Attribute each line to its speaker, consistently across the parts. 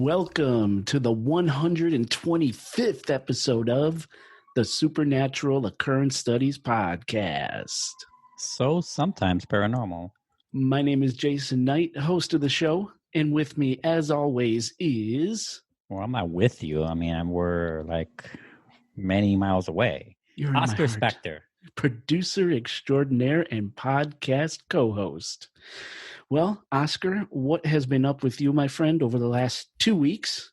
Speaker 1: Welcome to the 125th episode of the Supernatural Occurrence Studies podcast.
Speaker 2: So sometimes paranormal.
Speaker 1: My name is Jason Knight, host of the show, and with me, as always, is...
Speaker 2: Well, I'm not with you. I mean, we're like many miles away.
Speaker 1: You're
Speaker 2: Oscar Spector.
Speaker 1: Producer extraordinaire and podcast co-host. Well, Oscar, what has been up with you, my friend, over the last 2 weeks?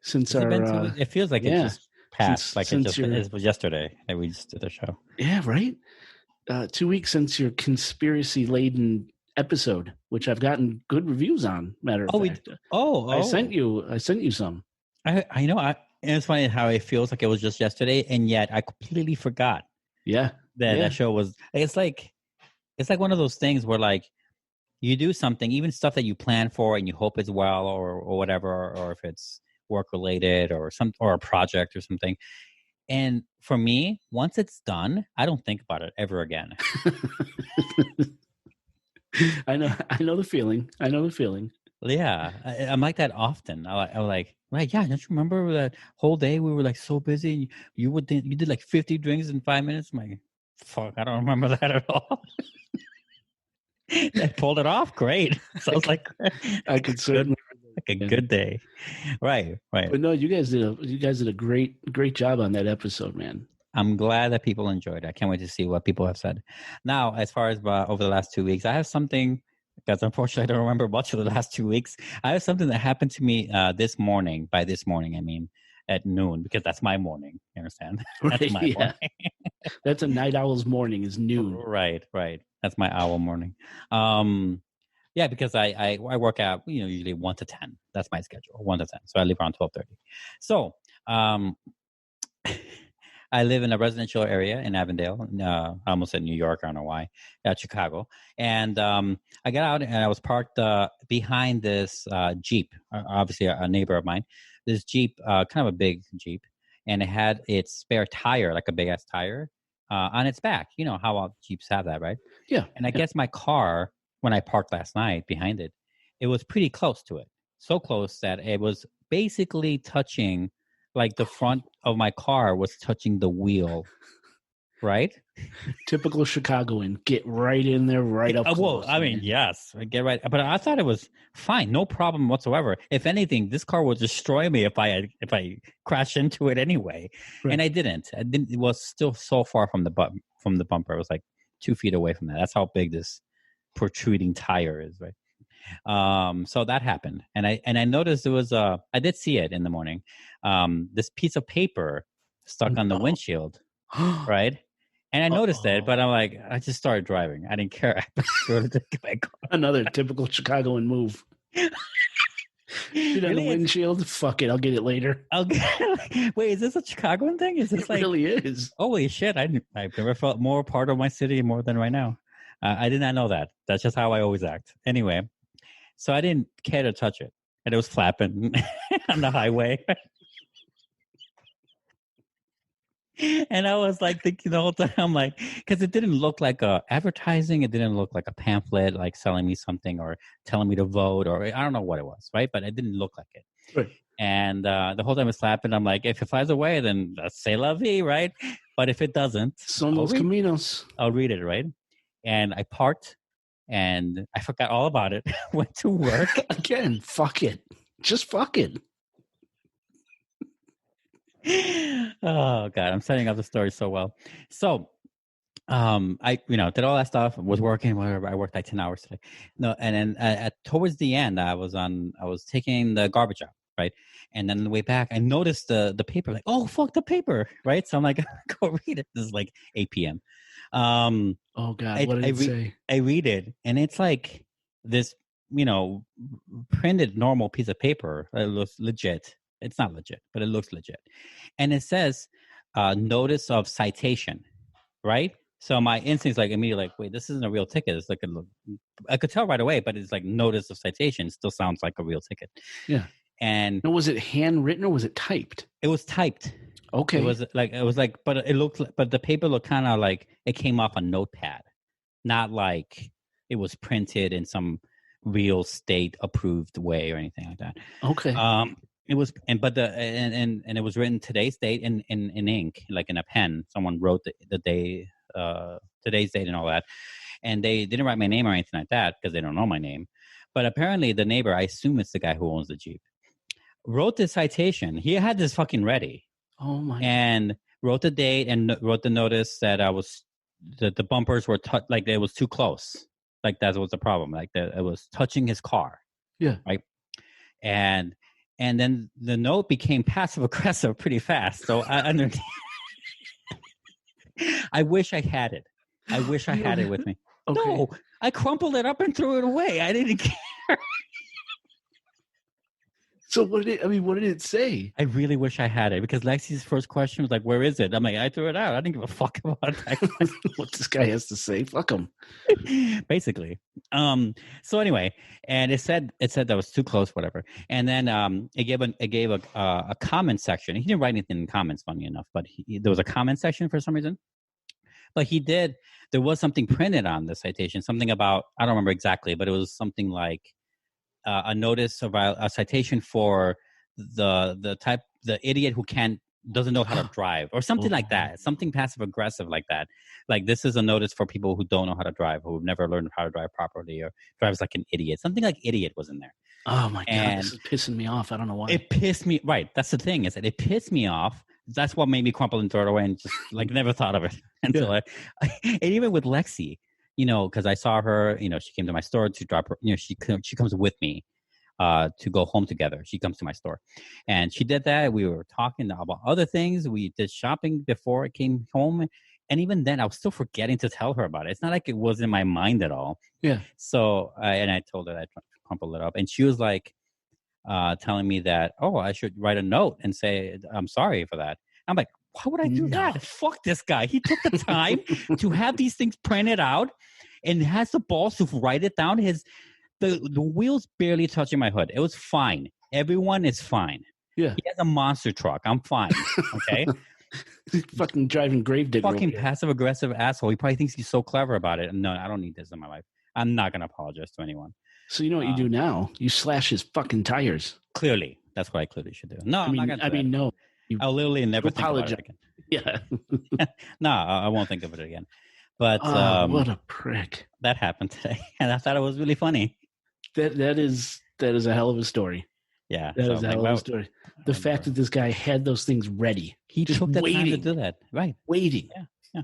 Speaker 1: Since
Speaker 2: Has it been 2 weeks? It feels like it just passed. It was yesterday that we just did the show.
Speaker 1: Yeah, right? 2 weeks since your conspiracy-laden episode, which I've gotten good reviews on, matter of fact. I sent you some.
Speaker 2: I know. And it's funny how it feels like it was just yesterday, and yet I completely forgot.
Speaker 1: Yeah.
Speaker 2: That show was... It's like one of those things where like, you do something, even stuff that you plan for and you hope it's well or whatever, or if it's work related or a project or something. And for me, once it's done, I don't think about it ever again.
Speaker 1: I know the feeling.
Speaker 2: Yeah, I'm like that often. I'm like, yeah, don't you remember that whole day we were like so busy? You did like 50 drinks in 5 minutes. I'm like, fuck, I don't remember that at all. I pulled it off. Great. Sounds like
Speaker 1: I could certainly
Speaker 2: like a good day. Right.
Speaker 1: But no, you guys did a great job on that episode, man.
Speaker 2: I'm glad that people enjoyed it. I can't wait to see what people have said. Now, as far as over the last 2 weeks, I have something because unfortunately I don't remember much of the last 2 weeks. I have something that happened to me this morning. By this morning, I mean at noon, because that's my morning. You understand? That's my morning.
Speaker 1: That's a night owl's morning is noon.
Speaker 2: Right. That's my owl morning. Yeah, because I work out, usually 1 to 10. That's my schedule, 1 to 10. So I leave around 12:30. So I live in a residential area in Avondale. I almost said New York. I don't know why. Chicago. And I got out and I was parked behind this Jeep, obviously a neighbor of mine. This Jeep, kind of a big Jeep, and it had its spare tire, like a big ass tire, on its back. You know how all Jeeps have that, right?
Speaker 1: Yeah.
Speaker 2: And I guess my car, when I parked last night behind it, it was pretty close to it. So close that it was basically touching, like the front of my car was touching the wheel, right?
Speaker 1: Typical Chicagoan. Get right in there, right up close.
Speaker 2: Well, I mean, yes, get right. But I thought it was fine, no problem whatsoever. If anything, this car would destroy me if I crashed into it anyway. Right. And I didn't. It was still so far from the bumper. It was like 2 feet away from that. That's how big this protruding tire is, right? So that happened, and I noticed there was I did see it in the morning. This piece of paper stuck on the windshield, right? And I noticed it, but I'm like, I just started driving. I didn't care.
Speaker 1: Another typical Chicagoan move. Shoot on the windshield. Fuck it, I'll get it later.
Speaker 2: Wait, is this a Chicagoan thing? Is this
Speaker 1: it really is?
Speaker 2: Holy shit! I've never felt more part of my city more than right now. I did not know that. That's just how I always act. Anyway, so I didn't care to touch it, and it was flapping on the highway. And I was like thinking the whole time, I'm like, because it didn't look like advertising. It didn't look like a pamphlet, like selling me something or telling me to vote, or I don't know what it was, right? But it didn't look like it.
Speaker 1: Right.
Speaker 2: And the whole time it's flapping. I'm like, if it flies away, then c'est la vie, right? But if it doesn't,
Speaker 1: son los caminos.
Speaker 2: I'll read it, right? And I parked, and I forgot all about it. Went to work
Speaker 1: again. Fuck it, just fuck it.
Speaker 2: Oh God, I'm setting up the story so well. So, I did all that stuff. Was working, whatever. I worked like 10 hours today. No, and then towards the end, I was taking the garbage out, right? And then on the way back, I noticed the paper. Like, oh fuck, the paper, right? So I'm like, go read it. This is like 8 p.m.
Speaker 1: Oh God, what did it say?
Speaker 2: I read it, and it's like this, printed normal piece of paper. It looks legit. It's not legit, but it looks legit. And it says, notice of citation, right? So my instinct's like immediately like, wait, this isn't a real ticket. It's like I could tell right away, but it's like notice of citation. It still sounds like a real ticket.
Speaker 1: Yeah.
Speaker 2: And
Speaker 1: now, was it handwritten or was it typed?
Speaker 2: It was typed.
Speaker 1: Okay.
Speaker 2: It was like, but the paper looked kind of like it came off a notepad, not like it was printed in some real state approved way or anything like that.
Speaker 1: Okay.
Speaker 2: It was, and it was written today's date in ink, like in a pen. Someone wrote the day, today's date and all that. And they didn't write my name or anything like that because they don't know my name. But apparently the neighbor, I assume it's the guy who owns the Jeep, wrote the citation. He had this fucking ready.
Speaker 1: Oh my!
Speaker 2: And wrote the date and wrote the notice that the bumpers were like it was too close. Like that was the problem. Like it was touching his car.
Speaker 1: Yeah.
Speaker 2: Right. And then the note became passive aggressive pretty fast. So I wish I had it. I wish I had it with me. Okay. No, I crumpled it up and threw it away. I didn't care.
Speaker 1: So what did it say? I
Speaker 2: really wish I had it because Lexi's first question was like, "Where is it?" I'm like, "I threw it out. I didn't give a fuck about that."
Speaker 1: What this guy has to say? Fuck him.
Speaker 2: Basically. So anyway, and it said that was too close, whatever. And then it gave a comment section. He didn't write anything in comments, funny enough, but there was a comment section for some reason. But there was something printed on the citation, something about, I don't remember exactly, but it was something like a notice of a citation for the idiot who doesn't know how to drive or something like that, something passive aggressive like that. Like this is a notice for people who don't know how to drive, who've never learned how to drive properly or drives like an idiot. Something like idiot was in there.
Speaker 1: Oh my God, this is pissing me off. I don't know why.
Speaker 2: It pissed me, right. That's the thing, is that it pissed me off. That's what made me crumple and throw it away and just like never thought of it until and even with Lexi, because I saw her, she came to my store to drop her, she comes with me to go home together. She comes to my store and she did that. We were talking about other things. We did shopping before I came home. And even then I was still forgetting to tell her about it. It's not like it was in my mind at all.
Speaker 1: Yeah.
Speaker 2: So, and I told her that I crumpled it up and she was like, telling me that, I should write a note and say, I'm sorry for that. I'm like, why would I do that? Fuck this guy. He took the time to have these things printed out and has the balls to write it down. The wheels barely touching my hood. It was fine. Everyone is fine.
Speaker 1: Yeah.
Speaker 2: He has a monster truck. I'm fine. Okay.
Speaker 1: Fucking driving gravedigger.
Speaker 2: Fucking passive aggressive asshole. He probably thinks he's so clever about it. No, I don't need this in my life. I'm not going to apologize to anyone.
Speaker 1: So you know what you do now? You slash his fucking tires.
Speaker 2: Clearly. That's what I clearly should do. No, I'm not going to do that.
Speaker 1: No.
Speaker 2: I'll literally never think about it again.
Speaker 1: Yeah.
Speaker 2: No, I won't think of it again. But
Speaker 1: what a prick.
Speaker 2: That happened today. And I thought it was really funny.
Speaker 1: That is a hell of a story.
Speaker 2: Yeah.
Speaker 1: That is a hell of a story. The fact that this guy had those things ready.
Speaker 2: He just took the time to do that. Right.
Speaker 1: Waiting.
Speaker 2: Yeah.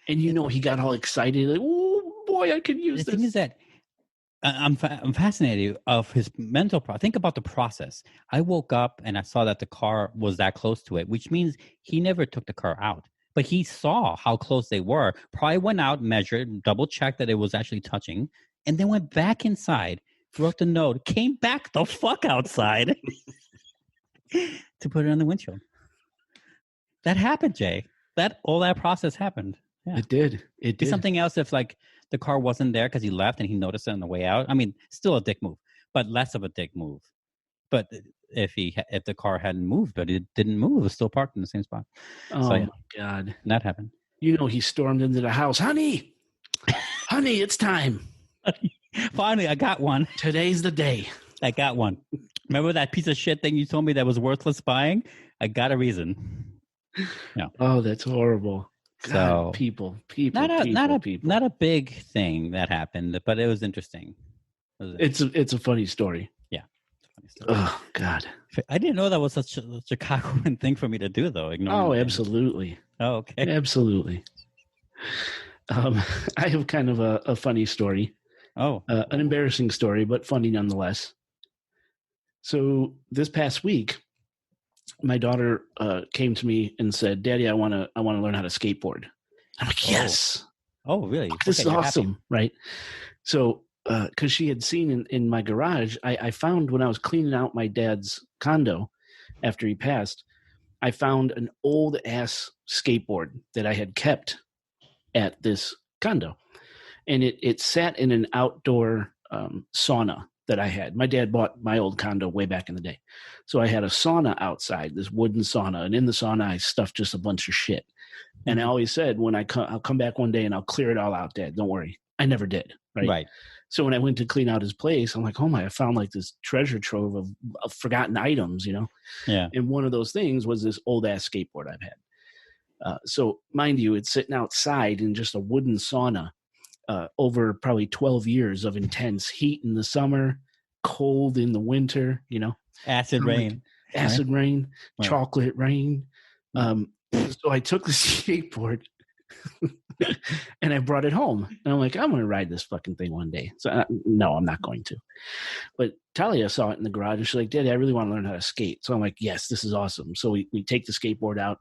Speaker 1: And he got all excited. Like, oh boy, I could use this.
Speaker 2: The thing is that I'm fascinated of his mental process. Think about the process. I woke up and I saw that the car was that close to it, which means he never took the car out. But he saw how close they were, probably went out, measured, double-checked that it was actually touching, and then went back inside, wrote the note, came back the fuck outside to put it on the windshield. That happened, Jay. All that process happened. Yeah.
Speaker 1: It did. It did.
Speaker 2: Something else if like the car wasn't there because he left and he noticed it on the way out. I mean, still a dick move, but less of a dick move. But if the car hadn't moved, but it didn't move, it was still parked in the same spot.
Speaker 1: Oh my God.
Speaker 2: That happened.
Speaker 1: He stormed into the house. Honey, it's time.
Speaker 2: Finally, I got one.
Speaker 1: Today's the day.
Speaker 2: I got one. Remember that piece of shit thing you told me that was worthless buying? I got a reason. Yeah.
Speaker 1: Oh, that's horrible. God,
Speaker 2: so
Speaker 1: people.
Speaker 2: Not a big thing that happened, but it was interesting.
Speaker 1: It's a funny story.
Speaker 2: Yeah.
Speaker 1: Oh God.
Speaker 2: I didn't know that was such a Chicagoan thing for me to do, though.
Speaker 1: Absolutely.
Speaker 2: Oh, okay.
Speaker 1: Absolutely. I have kind of a funny story.
Speaker 2: Oh.
Speaker 1: An embarrassing story, but funny nonetheless. So this past week, my daughter came to me and said, "Daddy, I want to learn how to skateboard." I'm like, "Yes."
Speaker 2: Oh, really?
Speaker 1: This is awesome, right? So, because she had seen in my garage, I found when I was cleaning out my dad's condo after he passed, I found an old ass skateboard that I had kept at this condo, and it sat in an outdoor sauna that I had. My dad bought my old condo way back in the day. So I had a sauna outside, this wooden sauna. And in the sauna, I stuffed just a bunch of shit. And I always said, I'll come back one day and I'll clear it all out, Dad. Don't worry. I never did. Right. So when I went to clean out his place, I'm like, oh my, I found like this treasure trove of forgotten items,
Speaker 2: Yeah.
Speaker 1: And one of those things was this old ass skateboard I've had. So mind you, it's sitting outside in just a wooden sauna over probably 12 years of intense heat in the summer, cold in the winter,
Speaker 2: Acid rain.
Speaker 1: Acid rain,
Speaker 2: Right.
Speaker 1: chocolate rain. So I took the skateboard and I brought it home. And I'm like, I'm going to ride this fucking thing one day. So no, I'm not going to. But Talia saw it in the garage and she's like, Daddy, I really want to learn how to skate. So I'm like, yes, this is awesome. So we take the skateboard out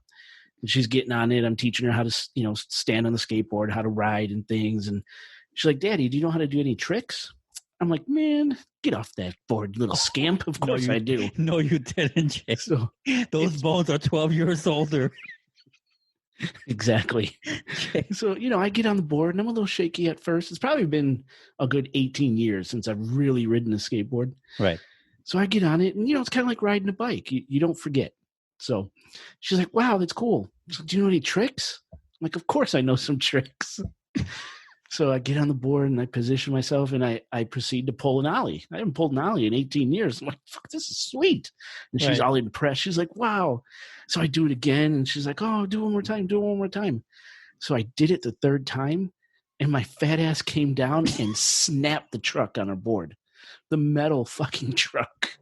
Speaker 1: and she's getting on it. I'm teaching her how to, stand on the skateboard, how to ride and things. And she's like, Daddy, do you know how to do any tricks? I'm like, man, get off that board, little scamp. Of course I do.
Speaker 2: No, you didn't, Jay. So those bones are 12 years older.
Speaker 1: Exactly. So, I get on the board and I'm a little shaky at first. It's probably been a good 18 years since I've really ridden a skateboard.
Speaker 2: Right.
Speaker 1: So I get on it and, it's kind of like riding a bike. You don't forget. So she's like, wow, that's cool. So, do you know any tricks? I'm like, of course I know some tricks. So I get on the board and I position myself and I proceed to pull an ollie. I haven't pulled an ollie in 18 years. I'm like, fuck, this is sweet. And she's all impressed. She's like, wow. So I do it again and she's like, oh, do it one more time. So I did it the third time and my fat ass came down and snapped the truck on her board. The metal fucking truck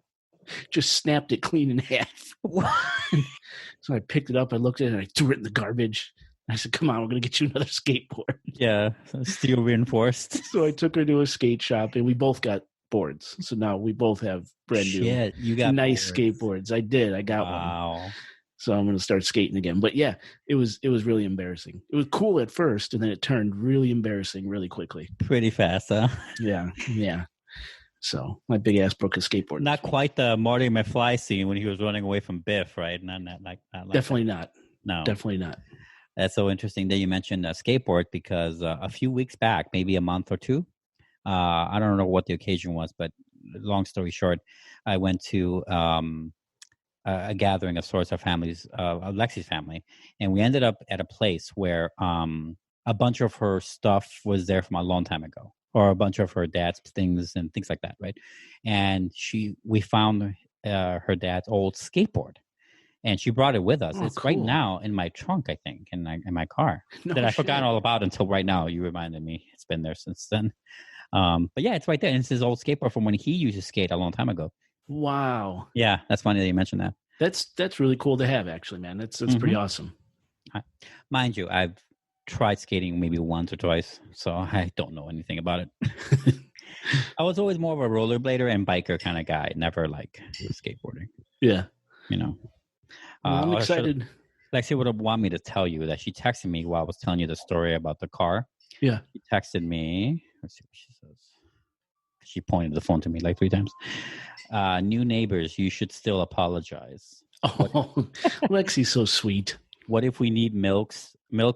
Speaker 1: just snapped it clean in half. So I picked it up, I looked at it and I threw it in the garbage. I said, come on, we're going to get you another skateboard.
Speaker 2: Yeah, steel reinforced.
Speaker 1: So I took her to a skate shop and we both got boards. So now we both have brand new,
Speaker 2: you got
Speaker 1: nice
Speaker 2: boards.
Speaker 1: Skateboards. I did. I got one. So I'm going to start skating again. But yeah, it was really embarrassing. It was cool at first and then it turned really embarrassing really quickly.
Speaker 2: Pretty fast, huh?
Speaker 1: Yeah. So my big ass broke a skateboard.
Speaker 2: Not quite the Marty McFly scene when he was running away from Biff, right? Not like
Speaker 1: Definitely
Speaker 2: that.
Speaker 1: not.
Speaker 2: No.
Speaker 1: Definitely not.
Speaker 2: That's so interesting that you mentioned a skateboard because a few weeks back, maybe a month or two, I don't know what the occasion was, but long story short, I went to a gathering of sorts of families, of Lexi's family, and we ended up at a place where a bunch of her stuff was there from a long time ago, or a bunch of her dad's things and things like that, right? And we found her dad's old skateboard. And she brought it with us. It's cool. Right now in my trunk, I think, in my car. That I forgot all about until right now. You reminded me. It's been there since then. But yeah, it's right there. And it's his old skateboard from when he used to skate a long time ago.
Speaker 1: Wow.
Speaker 2: Yeah, that's funny that you mentioned that.
Speaker 1: That's really cool to have, actually, man. That's pretty awesome.
Speaker 2: Mind you, I've tried skating maybe once or twice, so I don't know anything about it. I was always more of a rollerblader and biker kind of guy, never like skateboarding.
Speaker 1: Yeah.
Speaker 2: Well,
Speaker 1: I'm excited.
Speaker 2: Lexi would have wanted me to tell you that she texted me while I was telling you the story about the car.
Speaker 1: Yeah.
Speaker 2: She texted me. Let's see what she says. She pointed the phone to me like 3 times. New neighbors, you should still apologize.
Speaker 1: Oh, Lexi's so sweet.
Speaker 2: What if we need milk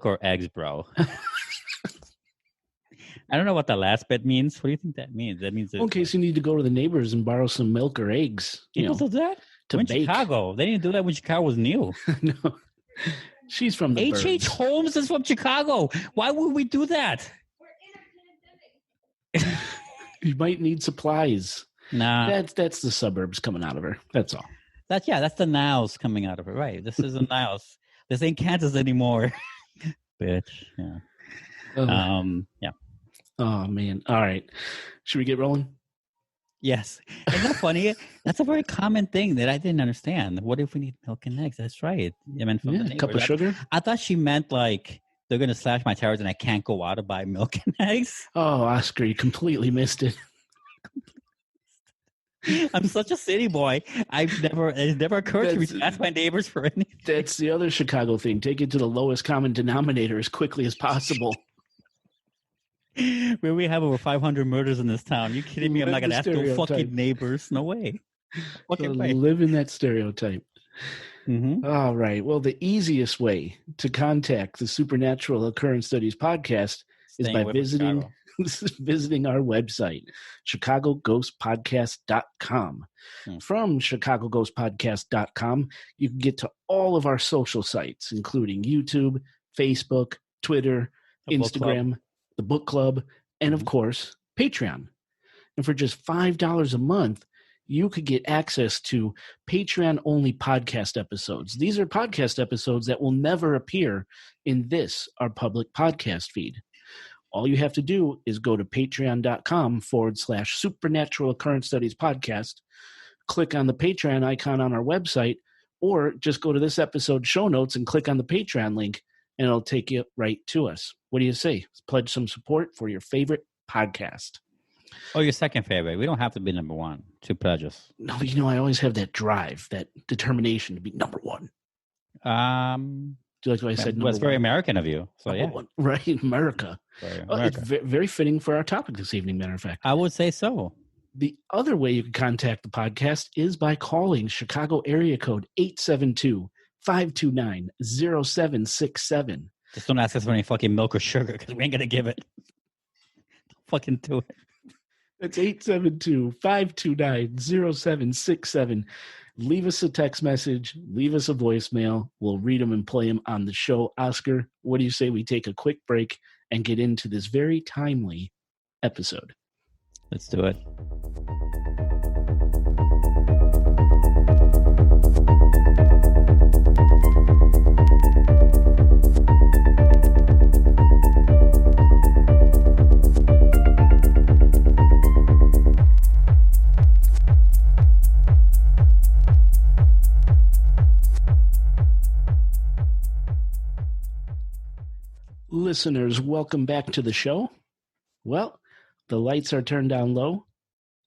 Speaker 2: or eggs, bro? I don't know what the last bit means. What do you think that means? That means
Speaker 1: in case you need to go to the neighbors and borrow some milk or eggs.
Speaker 2: People do that?
Speaker 1: To bake.
Speaker 2: Chicago. They didn't do that when Chicago was new.
Speaker 1: No. She's from the
Speaker 2: H.H. Holmes is from Chicago. Why would we do that?
Speaker 3: We're in a pandemic.
Speaker 1: You might need supplies.
Speaker 2: Nah.
Speaker 1: That's the suburbs coming out of her. That's all.
Speaker 2: That's the nows coming out of her. Right. This isn't nows. This ain't Kansas anymore. Bitch. Yeah. Yeah.
Speaker 1: Oh man. All right. Should we get rolling?
Speaker 2: Yes. Isn't that funny? That's a very common thing that I didn't understand. What if we need milk and eggs? That's right. I meant from the
Speaker 1: a cup of sugar.
Speaker 2: I thought she meant like they're going to slash my tires and I can't go out to buy milk and eggs.
Speaker 1: Oh, Oscar, you completely missed it.
Speaker 2: I'm such a city boy. It never occurred to me to ask my neighbors for anything.
Speaker 1: That's the other Chicago thing. Take it to the lowest common denominator as quickly as possible.
Speaker 2: Where we have over 500 murders in this town. You kidding me? I'm not going to ask no fucking neighbors. No way.
Speaker 1: Live in that stereotype.
Speaker 2: Mm-hmm.
Speaker 1: All right. Well, the easiest way to contact the Supernatural Occurrence Studies podcast is by visiting our website, chicagoghostpodcast.com. From chicagoghostpodcast.com, you can get to all of our social sites, including YouTube, Facebook, Twitter, Instagram, the book club, and of course, Patreon. And for just $5 a month, you could get access to Patreon-only podcast episodes. These are podcast episodes that will never appear in this, our public podcast feed. All you have to do is go to patreon.com/supernatural occurrence studies podcast, click on the Patreon icon on our website, or just go to this episode's show notes and click on the Patreon link, and it'll take you right to us. What do you say? Pledge some support for your favorite podcast.
Speaker 2: Oh, your second favorite. We don't have to be number one to pledge us.
Speaker 1: No, I always have that drive, that determination to be number one. Do you like what I said?
Speaker 2: Well, it's very American of you. So
Speaker 1: number
Speaker 2: yeah,
Speaker 1: one. Right, America.
Speaker 2: America.
Speaker 1: It's very fitting for our topic this evening, matter of fact.
Speaker 2: I would say so.
Speaker 1: The other way you can contact the podcast is by calling Chicago area code 872-529-0767.
Speaker 2: Just don't ask us for any fucking milk or sugar because we ain't going to give it. Don't fucking do it.
Speaker 1: That's 872-529-0767. Leave us a text message. Leave us a voicemail. We'll read them and play them on the show. Oscar, what do you say we take a quick break and get into this very timely episode?
Speaker 2: Let's do it.
Speaker 1: Listeners, welcome back to the show. Well, the lights are turned down low.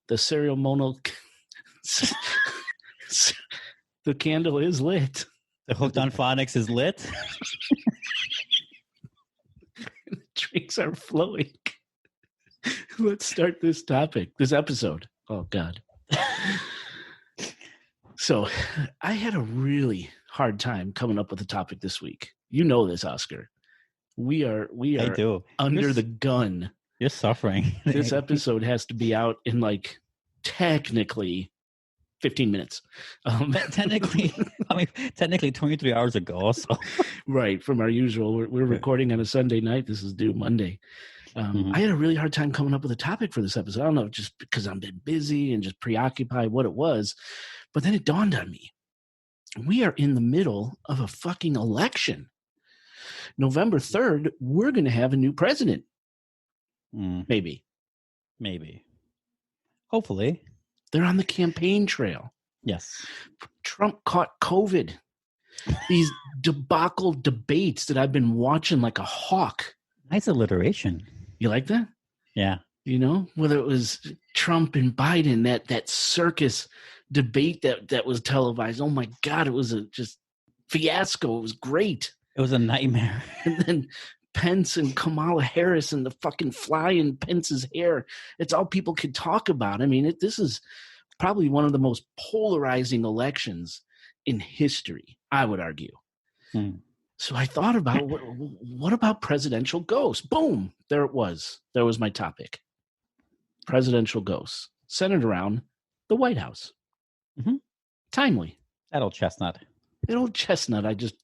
Speaker 1: The ceremonial, the candle is lit.
Speaker 2: The Hooked on Phonics is lit.
Speaker 1: The drinks are flowing. Let's start this episode. Oh, God. So I had a really hard time coming up with a topic this week. You know this, Oscar. We are under the gun.
Speaker 2: You're suffering.
Speaker 1: This episode has to be out in technically 15 minutes.
Speaker 2: Technically 23 hours ago. So.
Speaker 1: Right, from our usual. We're recording on a Sunday night. This is due Monday. I had a really hard time coming up with a topic for this episode. I don't know, just because I've been busy and just preoccupied what it was. But then it dawned on me. We are in the middle of a fucking election. November 3rd, we're going to have a new president. Maybe.
Speaker 2: Hopefully.
Speaker 1: They're on the campaign trail.
Speaker 2: Yes.
Speaker 1: Trump caught COVID. These debacle debates that I've been watching like a hawk.
Speaker 2: Nice alliteration.
Speaker 1: You like that?
Speaker 2: Yeah.
Speaker 1: Whether it was Trump and Biden, that circus debate that was televised. Oh my God, it was a just fiasco. It was great.
Speaker 2: It was a nightmare.
Speaker 1: And then Pence and Kamala Harris and the fucking fly in Pence's hair. It's all people could talk about. I mean, this is probably one of the most polarizing elections in history, I would argue. So I thought about what about presidential ghosts? Boom, there it was. There was my topic. Presidential ghosts centered around the White House. Timely.
Speaker 2: That old chestnut.
Speaker 1: That old chestnut I just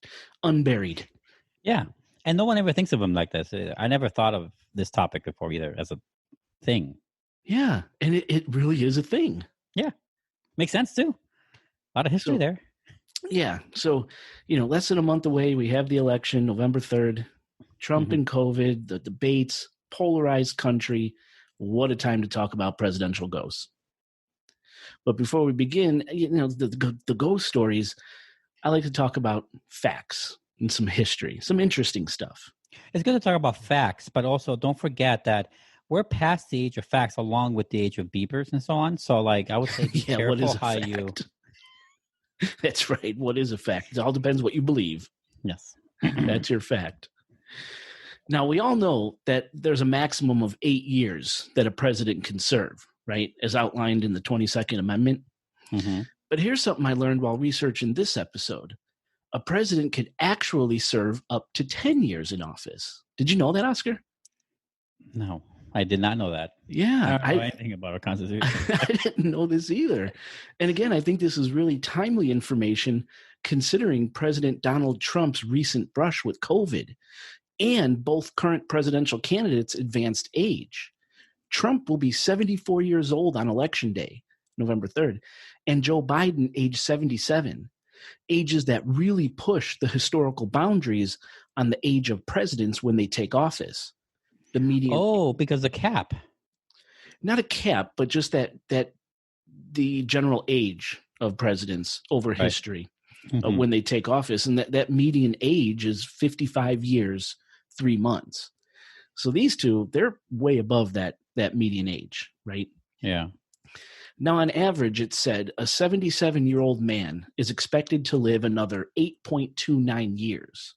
Speaker 1: unburied.
Speaker 2: Yeah. And no one ever thinks of him like this. I never thought of this topic before either as a thing.
Speaker 1: Yeah. And it really is a thing.
Speaker 2: Yeah. Makes sense too. A lot of history there.
Speaker 1: Yeah. So, less than a month away, we have the election, November 3rd. Trump and COVID, the debates, polarized country. What a time to talk about presidential ghosts. But before we begin, the ghost stories, I like to talk about facts and some history, some interesting stuff.
Speaker 2: It's good to talk about facts, but also don't forget that we're past the age of facts along with the age of beepers and so on. So, I would say be careful
Speaker 1: what is a
Speaker 2: how
Speaker 1: fact?
Speaker 2: you...
Speaker 1: That's right. What is a fact? It all depends what you believe.
Speaker 2: Yes.
Speaker 1: That's your fact. Now, we all know that there's a maximum of 8 years that a president can serve, right? As outlined in the 22nd Amendment. But here's something I learned while researching this episode. A president could actually serve up to 10 years in office. Did you know that, Oscar?
Speaker 2: No, I did not know that.
Speaker 1: Yeah.
Speaker 2: I don't know anything about our Constitution.
Speaker 1: I didn't know this either. And again, I think this is really timely information considering President Donald Trump's recent brush with COVID and both current presidential candidates' advanced age. Trump will be 74 years old on Election Day, November 3rd, and Joe Biden, age 77, ages that really push the historical boundaries on the age of presidents when they take office. The median,
Speaker 2: because the cap.
Speaker 1: not a cap, but just that the general age of presidents over history when they take office, and that median age is 55 years, 3 months. So these two, they're way above that median age, right?
Speaker 2: Yeah.
Speaker 1: Now, on average, it said a 77-year-old man is expected to live another 8.29 years,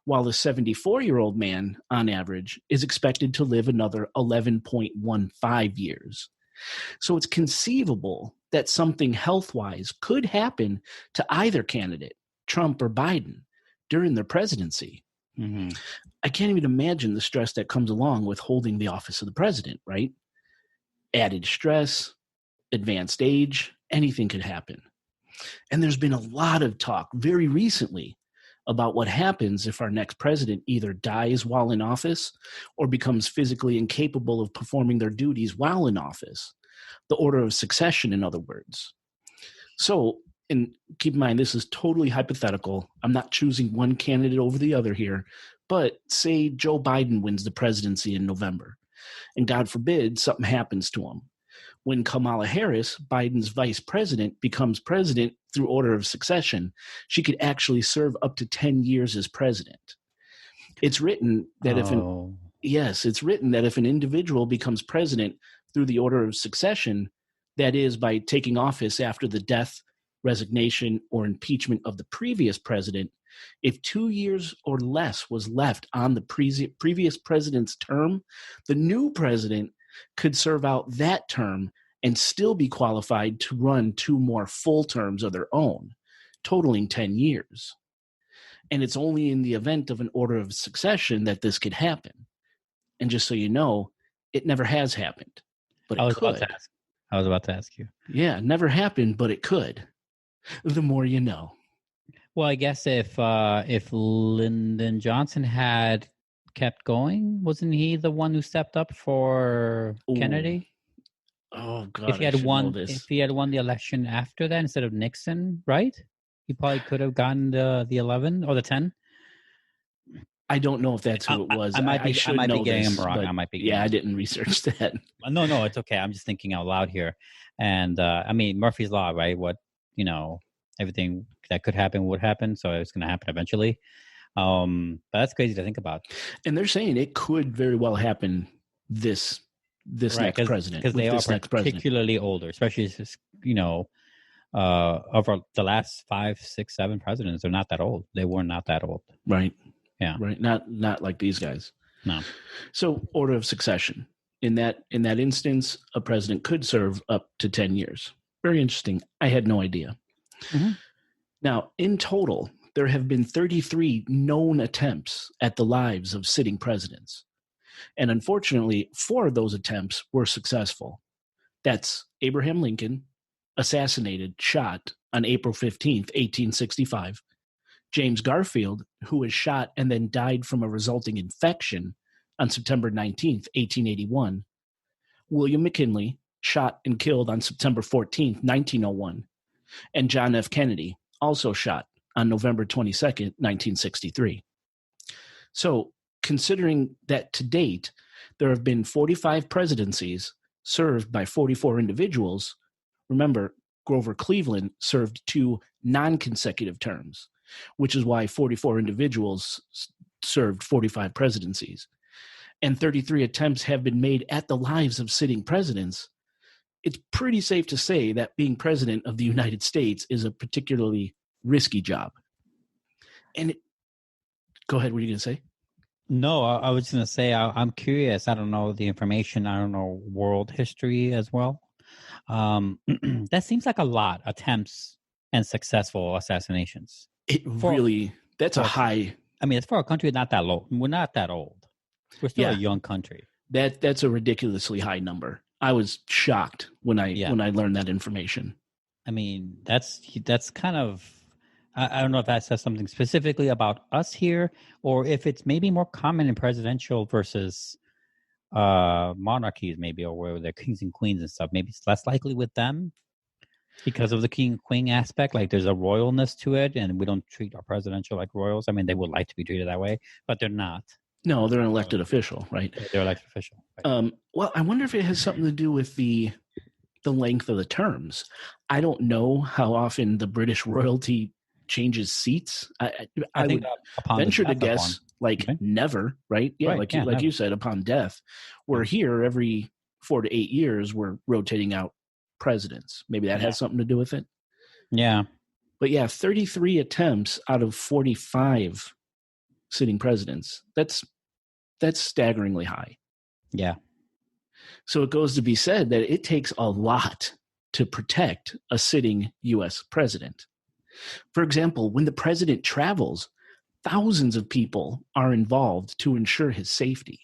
Speaker 1: while a 74-year-old man, on average, is expected to live another 11.15 years. So it's conceivable that something health-wise could happen to either candidate, Trump or Biden, during their presidency.
Speaker 2: Mm-hmm.
Speaker 1: I can't even imagine the stress that comes along with holding the office of the president, right? Added stress, advanced age, anything could happen. And there's been a lot of talk very recently about what happens if our next president either dies while in office or becomes physically incapable of performing their duties while in office. The order of succession, in other words. So, and keep in mind, this is totally hypothetical. I'm not choosing one candidate over the other here, but say Joe Biden wins the presidency in November, and God forbid something happens to him. When Kamala Harris, Biden's vice president, becomes president through order of succession, she could actually serve up to 10 years as president. It's written that if an individual becomes president through the order of succession, that is, by taking office after the death, resignation, or impeachment of the previous president, if 2 years or less was left on the previous president's term, the new president could serve out that term and still be qualified to run 2 more full terms of their own, totaling 10 years. And it's only in the event of an order of succession that this could happen. And just so you know, it never has happened, but it could.
Speaker 2: I was about to ask you.
Speaker 1: Yeah, never happened, but it could. The more you know.
Speaker 2: Well, I guess if Lyndon Johnson had kept going, wasn't he the one who stepped up for Kennedy?
Speaker 1: Oh God!
Speaker 2: If he had won the election after that instead of Nixon, right? He probably could have gotten the 11 or the 10.
Speaker 1: I don't know if that's who it was.
Speaker 2: I might be getting him wrong.
Speaker 1: I didn't research that.
Speaker 2: No, it's okay. I'm just thinking out loud here. And I mean, Murphy's Law, right? What, everything that could happen would happen. So it's going to happen eventually. But that's crazy to think about.
Speaker 1: And they're saying it could very well happen this next president.
Speaker 2: Because they are particularly older, especially, of the last 5, 6, 7 presidents. They're not that old. They were not that old.
Speaker 1: Right.
Speaker 2: Yeah.
Speaker 1: Right. Not like these guys.
Speaker 2: No.
Speaker 1: So order of succession. In that instance, a president could serve up to 10 years. Very interesting. I had no idea.
Speaker 2: Mm-hmm.
Speaker 1: Now, in total, there have been 33 known attempts at the lives of sitting presidents. And unfortunately, 4 of those attempts were successful. That's Abraham Lincoln, assassinated, shot on April 15th, 1865. James Garfield, who was shot and then died from a resulting infection on September 19th, 1881. William McKinley, shot and killed on September 14th, 1901. And John F. Kennedy, also shot on November 22nd, 1963. So, considering that to date, there have been 45 presidencies served by 44 individuals, remember, Grover Cleveland served 2 non-consecutive terms, which is why 44 individuals served 45 presidencies. And 33 attempts have been made at the lives of sitting presidents. It's pretty safe to say that being president of the United States is a particularly risky job. And go ahead, what are you going to say?
Speaker 2: No, I was going to say, I'm curious. I don't know the information. I don't know world history as well. That seems like a lot, attempts and successful assassinations.
Speaker 1: That's a high.
Speaker 2: I mean, it's for a country not that low. We're not that old. We're still a young country.
Speaker 1: That's a ridiculously high number. I was shocked when I learned that information.
Speaker 2: I mean, that's kind of, I don't know if that says something specifically about us here, or if it's maybe more common in presidential versus monarchies, maybe, or where they're kings and queens and stuff. Maybe it's less likely with them because of the king and queen aspect. Like there's a royalness to it, and we don't treat our presidential like royals. I mean, they would like to be treated that way, but they're not.
Speaker 1: No, they're an elected official, right?
Speaker 2: They're elected official. Right?
Speaker 1: Well, I wonder if it has something to do with the length of the terms. I don't know how often the British royalty changes seats. I would venture to guess never, right? Yeah,
Speaker 2: right,
Speaker 1: like you said, upon death. We're here every 4 to 8 years, we're rotating out presidents. Maybe that has something to do with it.
Speaker 2: Yeah.
Speaker 1: But yeah, 33 attempts out of 45 sitting presidents. That's staggeringly high.
Speaker 2: Yeah.
Speaker 1: So it goes to be said that it takes a lot to protect a sitting U.S. president. For example, when the president travels, thousands of people are involved to ensure his safety.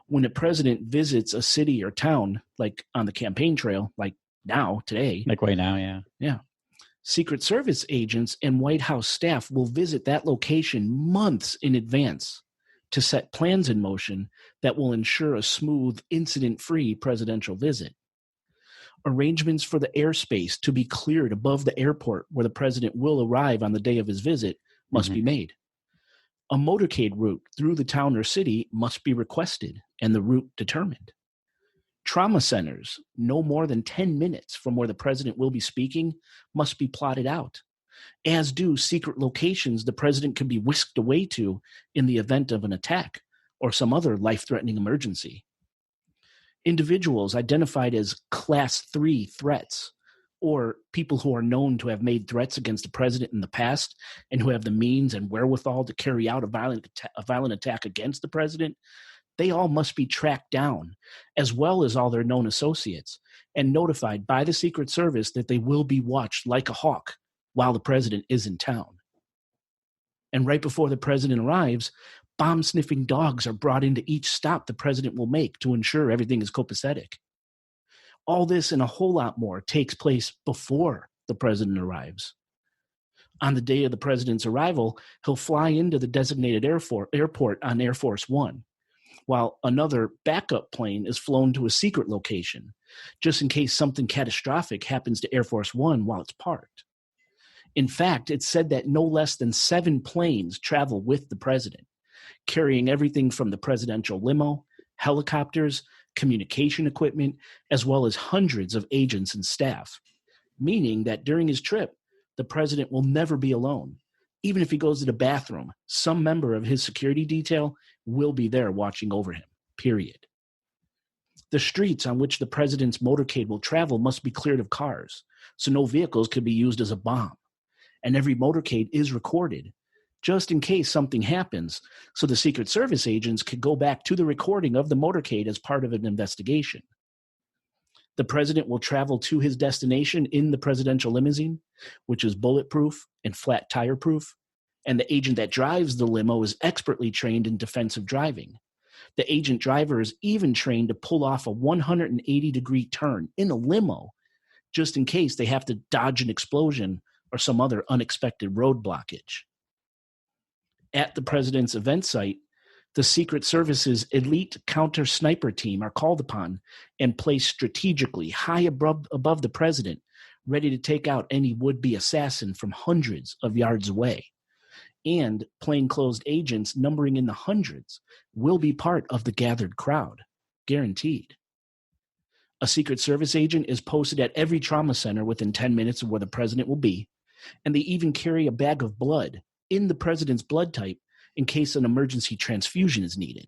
Speaker 1: When a president visits a city or town, like on the campaign trail, like now, today.
Speaker 2: Like right now, yeah.
Speaker 1: Yeah. Secret Service agents and White House staff will visit that location months in advance to set plans in motion that will ensure a smooth, incident-free presidential visit. Arrangements for the airspace to be cleared above the airport where the president will arrive on the day of his visit must be made. A motorcade route through the town or city must be requested and the route determined. Trauma centers, no more than 10 minutes from where the president will be speaking, must be plotted out, as do secret locations the president could be whisked away to in the event of an attack or some other life-threatening emergency. Individuals identified as Class 3 threats, or people who are known to have made threats against the president in the past and who have the means and wherewithal to carry out a violent attack against the president, they all must be tracked down, as well as all their known associates, and notified by the Secret Service that they will be watched like a hawk while the president is in town. And right before the president arrives, bomb-sniffing dogs are brought into each stop the president will make to ensure everything is copacetic. All this and a whole lot more takes place before the president arrives. On the day of the president's arrival, he'll fly into the designated airport on Air Force One, while another backup plane is flown to a secret location, just in case something catastrophic happens to Air Force One while it's parked. In fact, it's said that no less than 7 planes travel with the president, carrying everything from the presidential limo, helicopters, communication equipment, as well as hundreds of agents and staff, meaning that during his trip, the president will never be alone. Even if he goes to the bathroom, some member of his security detail will be there watching over him, period. The streets on which the president's motorcade will travel must be cleared of cars, so no vehicles could be used as a bomb. And every motorcade is recorded, just in case something happens, so the Secret Service agents could go back to the recording of the motorcade as part of an investigation. The president will travel to his destination in the presidential limousine, which is bulletproof and flat tire proof, and the agent that drives the limo is expertly trained in defensive driving. The agent driver is even trained to pull off a 180-degree turn in a limo, just in case they have to dodge an explosion or some other unexpected road blockage. At the president's event site, the Secret Service's elite counter-sniper team are called upon and placed strategically high above the president, ready to take out any would-be assassin from hundreds of yards away. And plainclothes agents numbering in the hundreds will be part of the gathered crowd, guaranteed. A Secret Service agent is posted at every trauma center within 10 minutes of where the president will be, and they even carry a bag of blood in the president's blood type in case an emergency transfusion is needed.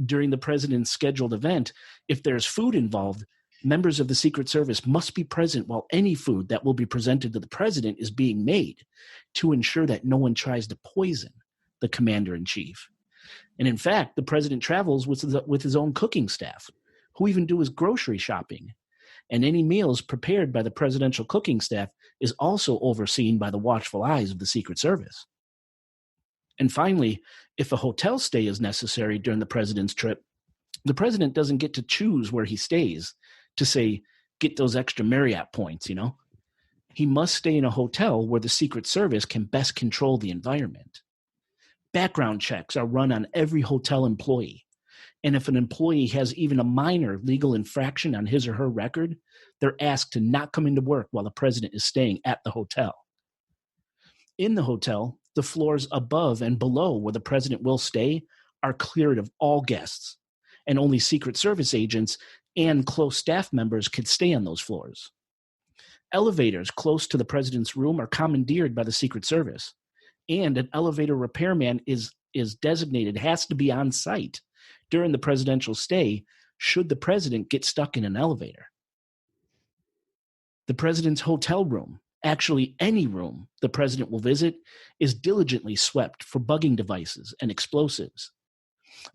Speaker 1: During the president's scheduled event, if there's food involved, members of the Secret Service must be present while any food that will be presented to the president is being made to ensure that no one tries to poison the commander-in-chief. And in fact, the president travels with his own cooking staff, who even do his grocery shopping. And any meals prepared by the presidential cooking staff is also overseen by the watchful eyes of the Secret Service. And finally, if a hotel stay is necessary during the president's trip, the president doesn't get to choose where he stays to, say, get those extra Marriott points, He must stay in a hotel where the Secret Service can best control the environment. Background checks are run on every hotel employee, And if an employee has even a minor legal infraction on his or her record, they're asked to not come into work while the president is staying at the hotel. In the hotel, the floors above and below where the president will stay are cleared of all guests, and only Secret Service agents and close staff members could stay on those floors. Elevators close to the president's room are commandeered by the Secret Service, and an elevator repairman is designated, has to be on site during the presidential stay should the president get stuck in an elevator. The president's hotel room, actually any room the president will visit, is diligently swept for bugging devices and explosives.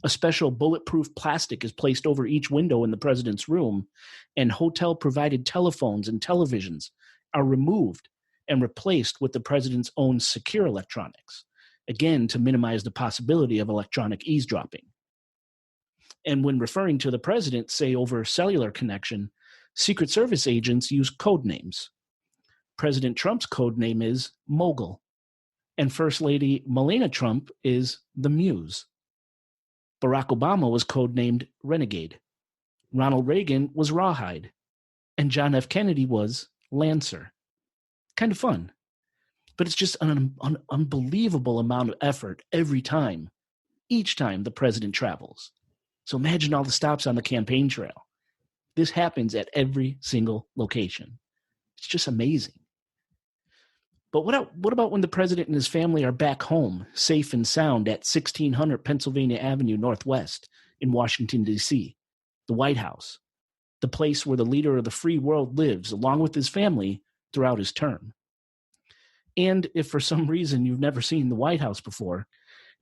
Speaker 1: A special bulletproof plastic is placed over each window in the president's room, and hotel-provided telephones and televisions are removed and replaced with the president's own secure electronics, again to minimize the possibility of electronic eavesdropping. And when referring to the president, say over cellular connection, Secret Service agents use code names. President Trump's code name is Mogul, and First Lady Melania Trump is the Muse. Barack Obama was codenamed Renegade. Ronald Reagan was Rawhide. And John F. Kennedy was Lancer. Kind of fun. But it's just an unbelievable amount of effort every time, each time the president travels. So imagine all the stops on the campaign trail. This happens at every single location. It's just amazing. But what about when the president and his family are back home, safe and sound at 1600 Pennsylvania Avenue Northwest in Washington, D.C., the White House, the place where the leader of the free world lives along with his family throughout his term? And if for some reason you've never seen the White House before,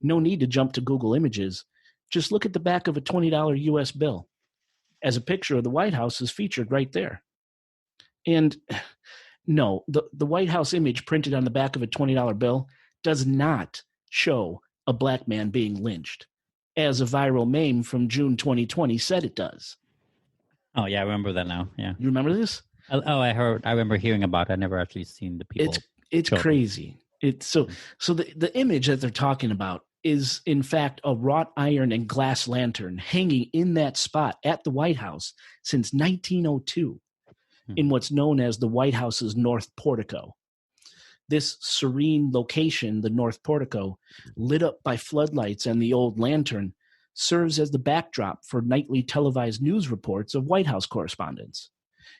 Speaker 1: no need to jump to Google Images. Just look at the back of a $20 U.S. bill, as a picture of the White House is featured right there. And no, the White House image printed on the back of a $20 bill does not show a black man being lynched, as a viral meme from June 2020 said it does.
Speaker 2: Oh, yeah, I remember that now. Yeah.
Speaker 1: You remember this?
Speaker 2: Oh, I remember hearing about it. I never actually seen the people.
Speaker 1: It's crazy. It's so the image that they're talking about is in fact a wrought iron and glass lantern hanging in that spot at the White House since 1902 in what's known as the White House's North Portico. This serene location, the North Portico, lit up by floodlights and the old lantern, serves as the backdrop for nightly televised news reports of White House correspondents.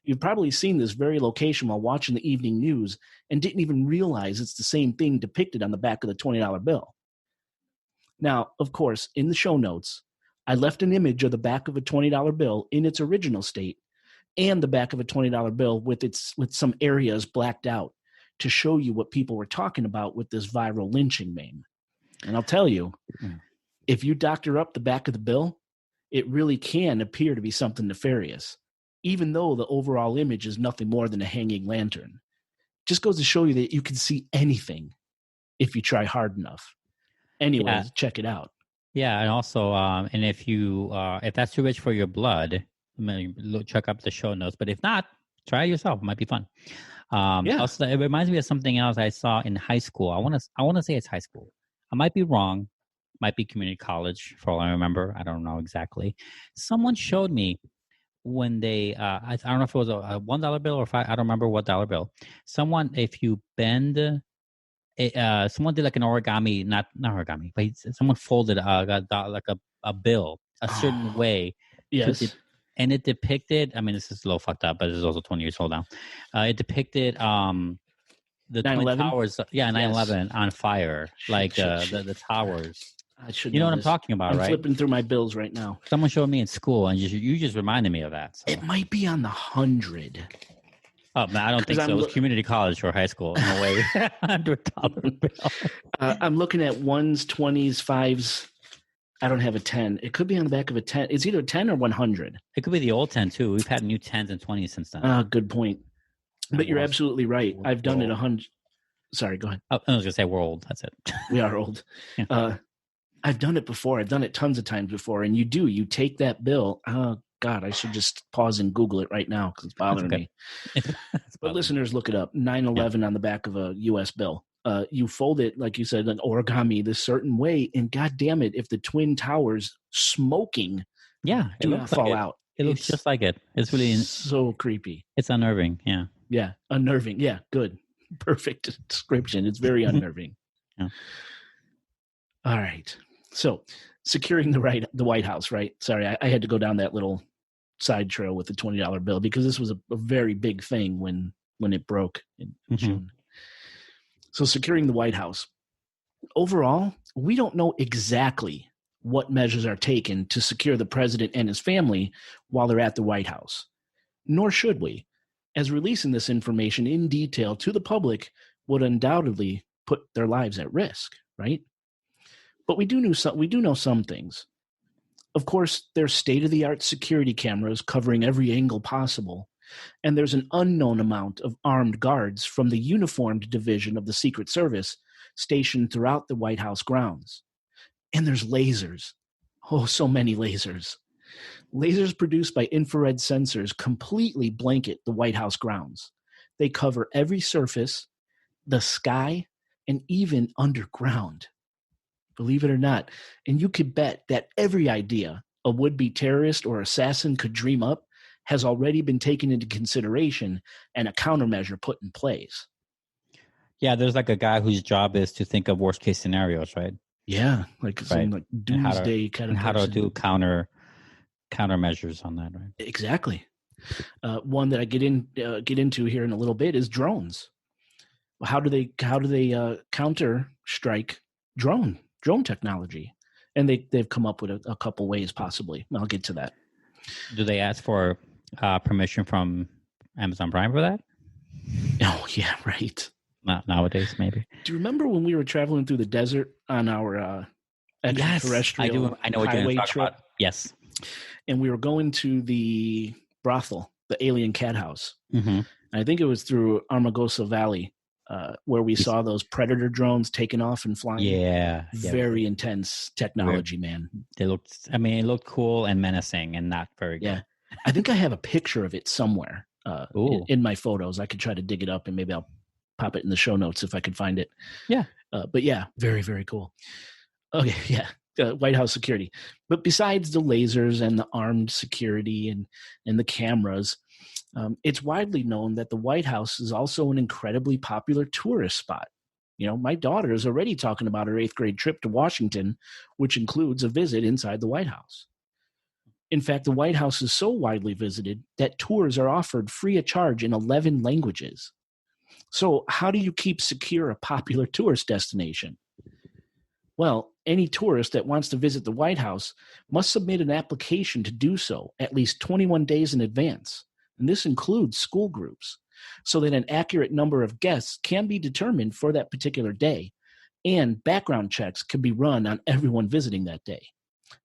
Speaker 1: You've probably seen this very location while watching the evening news and didn't even realize it's the same thing depicted on the back of the $20 bill. Now, of course, in the show notes, I left an image of the back of a $20 bill in its original state and the back of a $20 bill with some areas blacked out to show you what people were talking about with this viral lynching meme. And I'll tell you, if you doctor up the back of the bill, it really can appear to be something nefarious, even though the overall image is nothing more than a hanging lantern. Just goes to show you that you can see anything if you try hard enough. Anyways, check it out.
Speaker 2: Yeah, and also, and if that's too rich for your blood, check up the show notes. But if not, try it yourself. It might be fun. Also, it reminds me of something else I saw in high school. I want to say it's high school. I might be wrong. Might be community college, for all I remember. I don't know exactly. Someone showed me when they, I don't know if it was a $1 bill or $5. I don't remember what dollar bill. Someone, if you bend, someone did like an origami, not origami, but someone folded like a bill a certain way.
Speaker 1: Yes.
Speaker 2: And it depicted, I mean, this is a little fucked up, but this is also 20 years old now. It depicted the Twin Towers, 9/11 on fire, like the towers. You know what I'm talking about, right?
Speaker 1: I'm flipping through my bills right now.
Speaker 2: Someone showed me in school, and you just reminded me of that. So.
Speaker 1: It might be on the 100.
Speaker 2: Oh, no, I don't think so. It was community college or high school. No way. $100 bill.
Speaker 1: I'm looking at 1s, 20s, 5s. I don't have a 10. It could be on the back of a 10. It's either 10 or 100.
Speaker 2: It could be the old 10, too. We've had new 10s and 20s since then.
Speaker 1: Good point. But you're absolutely right. I've done it 100. Sorry, go ahead.
Speaker 2: Oh, I was going to say we're old. That's it.
Speaker 1: We are old. Yeah. I've done it before. I've done it tons of times before. And you take that bill. Oh, God, I should just pause and Google it right now because it's bothering me. But listeners, look it up. 9/11 on the back of a U.S. bill. You fold it, like you said, an origami this certain way. And God damn it, if the Twin Towers smoking
Speaker 2: Yeah, it
Speaker 1: Do not
Speaker 2: looks like
Speaker 1: fall
Speaker 2: it.
Speaker 1: out.
Speaker 2: It looks just like it. It's really,
Speaker 1: so creepy.
Speaker 2: it's unnerving. Yeah.
Speaker 1: Yeah, unnerving. Yeah, good. Perfect description. It's very unnerving.
Speaker 2: Yeah.
Speaker 1: All right. So, securing the White House, right? Sorry, I had to go down that little side trail with the $20 bill because this was a very big thing when it broke in June. So, securing the White House. Overall, we don't know exactly what measures are taken to secure the president and his family while they're at the White House. Nor should we, as releasing this information in detail to the public would undoubtedly put their lives at risk, right? But we do know some things. Of course, there's state-of-the-art security cameras covering every angle possible, and there's an unknown amount of armed guards from the uniformed division of the Secret Service stationed throughout the White House grounds. And there's lasers. Oh, so many lasers. Lasers produced by infrared sensors completely blanket the White House grounds. They cover every surface, the sky, and even underground. Believe it or not. And you could bet that every idea a would-be terrorist or assassin could dream up has already been taken into consideration and a countermeasure put in place.
Speaker 2: Yeah, there's like a guy whose job is to think of worst case scenarios, right?
Speaker 1: Yeah, like some like doomsday kind of
Speaker 2: and how to do countermeasures on that, right?
Speaker 1: Exactly. One that I get into here in a little bit is drones. How do they counter strike drone technology? And they've come up with a couple ways possibly. I'll get to that.
Speaker 2: Do they ask for permission from Amazon Prime for that?
Speaker 1: Oh yeah, right.
Speaker 2: Not nowadays, maybe.
Speaker 1: Do you remember when we were traveling through the desert on our extraterrestrial
Speaker 2: yes, I know what
Speaker 1: highway
Speaker 2: you're talking
Speaker 1: trip?
Speaker 2: about. Yes.
Speaker 1: And we were going to the brothel, the alien cat house.
Speaker 2: Mm-hmm.
Speaker 1: I think it was through Armagosa Valley where we saw those Predator drones taking off and flying.
Speaker 2: Yeah.
Speaker 1: Very intense technology, man.
Speaker 2: It looked cool and menacing and not very good.
Speaker 1: Yeah. I think I have a picture of it somewhere in my photos. I could try to dig it up and maybe I'll pop it in the show notes if I can find it.
Speaker 2: Yeah.
Speaker 1: But yeah, very, very cool. Okay, yeah. White House security. But besides the lasers and the armed security and the cameras, it's widely known that the White House is also an incredibly popular tourist spot. You know, my daughter is already talking about her 8th grade trip to Washington, which includes a visit inside the White House. In fact, the White House is so widely visited that tours are offered free of charge in 11 languages. So how do you keep secure a popular tourist destination? Well, any tourist that wants to visit the White House must submit an application to do so at least 21 days in advance. And this includes school groups, so that an accurate number of guests can be determined for that particular day, and background checks can be run on everyone visiting that day.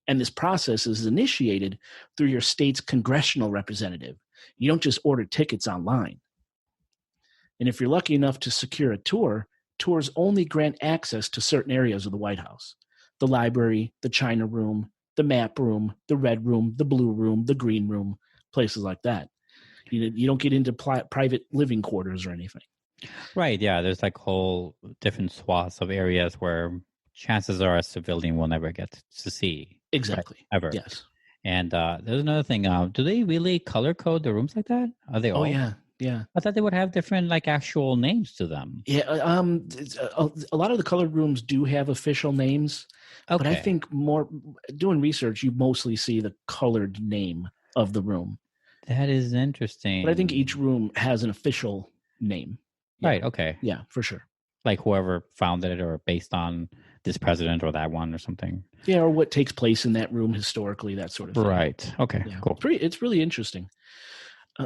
Speaker 1: And this process is initiated through your state's congressional representative. You don't just order tickets online. And if you're lucky enough to secure a tour, tours only grant access to certain areas of the White House: the library, the China room, the map room, the red room, the blue room, the green room, places like that. You don't get into private living quarters or anything.
Speaker 2: Right, yeah. There's like whole different swaths of areas where chances are a civilian will never get to see.
Speaker 1: Exactly.
Speaker 2: Right, ever.
Speaker 1: Yes.
Speaker 2: And there's another thing. Do they really color code the rooms like that? Are they all?
Speaker 1: Oh, yeah. Yeah.
Speaker 2: I thought they would have different like actual names to them.
Speaker 1: Yeah. A lot of the colored rooms do have official names. Okay. But I think more doing research, you mostly see the colored name of the room.
Speaker 2: That is interesting.
Speaker 1: But I think each room has an official name.
Speaker 2: Yeah. Right. Okay.
Speaker 1: Yeah, for sure.
Speaker 2: Like whoever founded it or based on this president or that one or something.
Speaker 1: Yeah, or what takes place in that room historically, that sort of thing.
Speaker 2: Right. Okay,
Speaker 1: yeah.
Speaker 2: Cool.
Speaker 1: It's really interesting.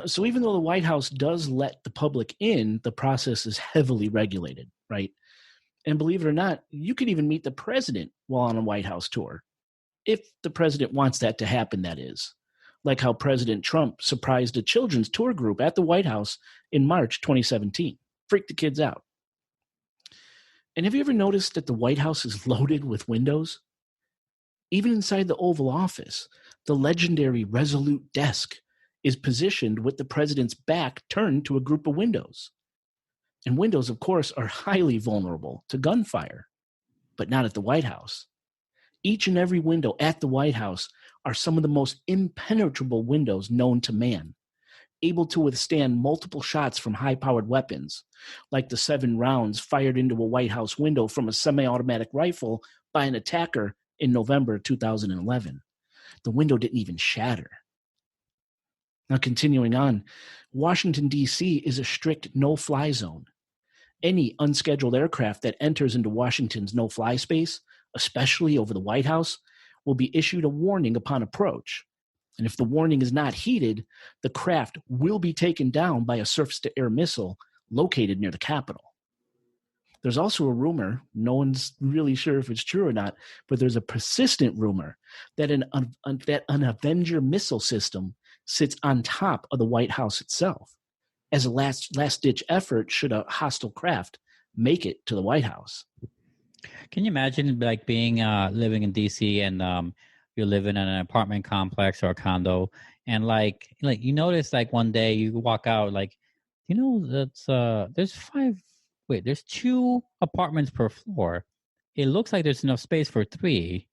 Speaker 1: So even though the White House does let the public in, the process is heavily regulated, right? And believe it or not, you could even meet the president while on a White House tour. If the president wants that to happen, that is. Like how President Trump surprised a children's tour group at the White House in March 2017. Freaked the kids out. And have you ever noticed that the White House is loaded with windows? Even inside the Oval Office, the legendary Resolute desk is positioned with the president's back turned to a group of windows. And windows, of course, are highly vulnerable to gunfire, but not at the White House. Each and every window at the White House are some of the most impenetrable windows known to man, able to withstand multiple shots from high-powered weapons, like the 7 rounds fired into a White House window from a semi-automatic rifle by an attacker in November 2011. The window didn't even shatter. Now, continuing on, Washington, D.C. is a strict no-fly zone. Any unscheduled aircraft that enters into Washington's no-fly space, especially over the White House, will be issued a warning upon approach. And if the warning is not heeded, the craft will be taken down by a surface-to-air missile located near the Capitol. There's also a rumor, no one's really sure if it's true or not, but there's a persistent rumor that an Avenger missile system sits on top of the White House itself as a last-ditch effort should a hostile craft make it to the White House.
Speaker 2: Can you imagine like being living in DC and you're living in an apartment complex or a condo, and like you notice like one day you walk out like, that's there's 2 apartments per floor. It looks like there's enough space for 3.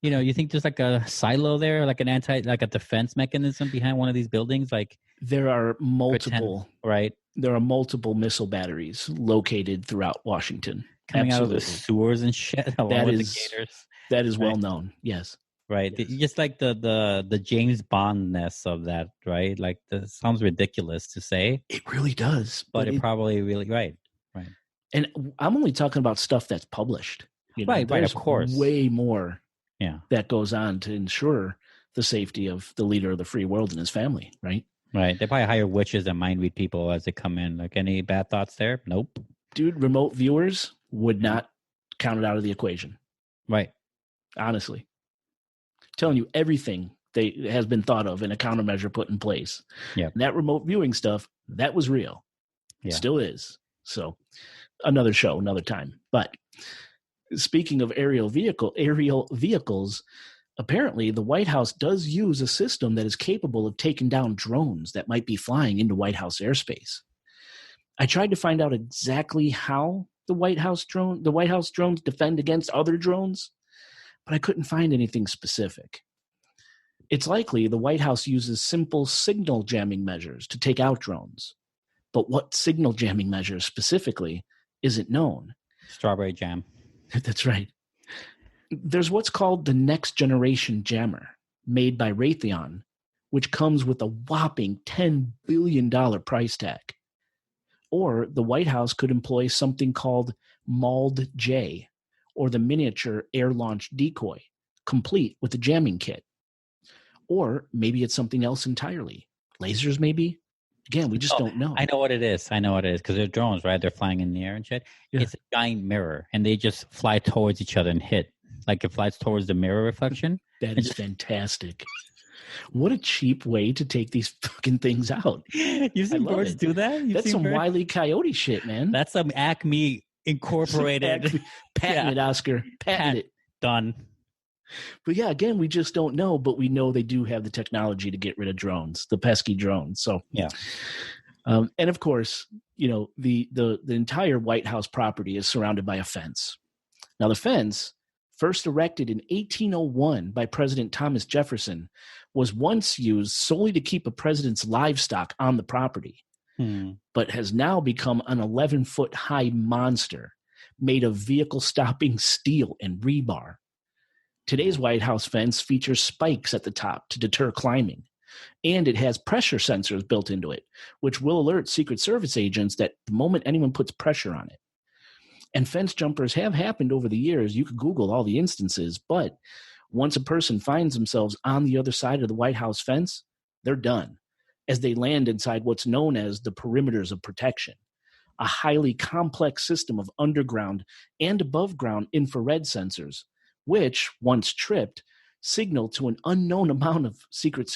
Speaker 2: You think there's like a silo there, like a defense mechanism behind one of these buildings, like
Speaker 1: there are multiple,
Speaker 2: right?
Speaker 1: There are multiple missile batteries located throughout Washington.
Speaker 2: Coming
Speaker 1: Absolutely.
Speaker 2: out of the sewers and shit along with the gators.
Speaker 1: That is
Speaker 2: right?
Speaker 1: well known, yes.
Speaker 2: Right.
Speaker 1: Yes.
Speaker 2: Just like the James Bond-ness of that, right? Like that sounds ridiculous to say.
Speaker 1: It really does.
Speaker 2: But it probably really, right.
Speaker 1: And I'm only talking about stuff that's published.
Speaker 2: Right, of course.
Speaker 1: Way more
Speaker 2: yeah,
Speaker 1: that goes on to ensure the safety of the leader of the free world and his family, right?
Speaker 2: Right. They probably hire witches and mind read people as they come in. Like, any bad thoughts there? Nope.
Speaker 1: Dude, remote viewers would not count it out of the equation.
Speaker 2: Right.
Speaker 1: Honestly. Telling you everything has been thought of and a countermeasure put in place.
Speaker 2: Yeah.
Speaker 1: That remote viewing stuff, that was real.
Speaker 2: Yeah.
Speaker 1: Still is. So another show, another time. But speaking of aerial vehicles, apparently the White House does use a system that is capable of taking down drones that might be flying into White House airspace. I tried to find out exactly how the White House drones defend against other drones, but I couldn't find anything specific. It's likely the White House uses simple signal jamming measures to take out drones, but what signal jamming measures specifically isn't known.
Speaker 2: Strawberry jam.
Speaker 1: That's right. There's what's called the Next Generation Jammer, made by Raytheon, which comes with a whopping $10 billion price tag. Or the White House could employ something called MALD-J, or the Miniature Air-Launched Decoy, complete with a jamming kit. Or maybe it's something else entirely. Lasers, maybe? Again, we just don't know.
Speaker 2: I know what it is. Because they're drones, right? They're flying in the air and shit. Yeah. It's a giant mirror, and they just fly towards each other and hit. Like it flies towards the mirror reflection.
Speaker 1: That is fantastic. What a cheap way to take these fucking things out.
Speaker 2: You've seen birds do that?
Speaker 1: That's some Wile E. Coyote shit, man.
Speaker 2: That's some Acme Incorporated.
Speaker 1: Patent it, Oscar. Patent it.
Speaker 2: Done.
Speaker 1: But yeah, again, we just don't know, but we know they do have the technology to get rid of drones, the pesky drones. So
Speaker 2: yeah.
Speaker 1: And of course, the entire White House property is surrounded by a fence. Now, the fence, first erected in 1801 by President Thomas Jefferson, was once used solely to keep a president's livestock on the property, but has now become an 11-foot high monster made of vehicle-stopping steel and rebar. Today's White House fence features spikes at the top to deter climbing, and it has pressure sensors built into it, which will alert Secret Service agents that the moment anyone puts pressure on it. And fence jumpers have happened over the years. You could Google all the instances, but once a person finds themselves on the other side of the White House fence, they're done, as they land inside what's known as the perimeters of protection, a highly complex system of underground and above-ground infrared sensors, which, once tripped, signal to an unknown amount of Secret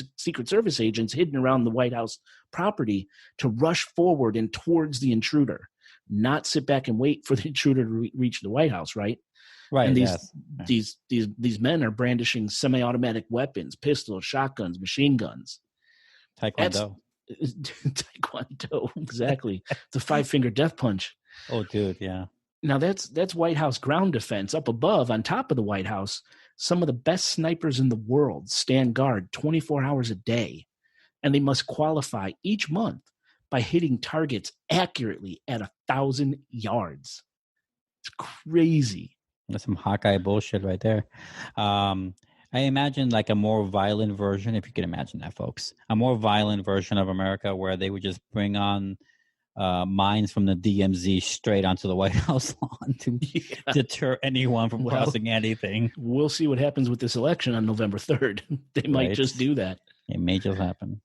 Speaker 1: Service agents hidden around the White House property to rush forward and towards the intruder, not sit back and wait for the intruder to reach the White House, right?
Speaker 2: Right.
Speaker 1: And these men are brandishing semi-automatic weapons, pistols, shotguns, machine guns.
Speaker 2: Taekwondo.
Speaker 1: Taekwondo, exactly. It's a 5-finger death punch.
Speaker 2: Oh, dude, yeah.
Speaker 1: Now that's White House ground defense. Up above, on top of the White House, Some of the best snipers in the world stand guard 24 hours a day, and they must qualify each month by hitting targets accurately at 1,000 yards. It's crazy.
Speaker 2: That's some Hawkeye bullshit right there. I imagine like a more violent version, if you can imagine that, folks, a more violent version of America where they would just bring on mines from the DMZ straight onto the White House lawn to deter anyone from crossing anything.
Speaker 1: We'll see what happens with this election on November 3rd. They might just do that.
Speaker 2: It may just happen.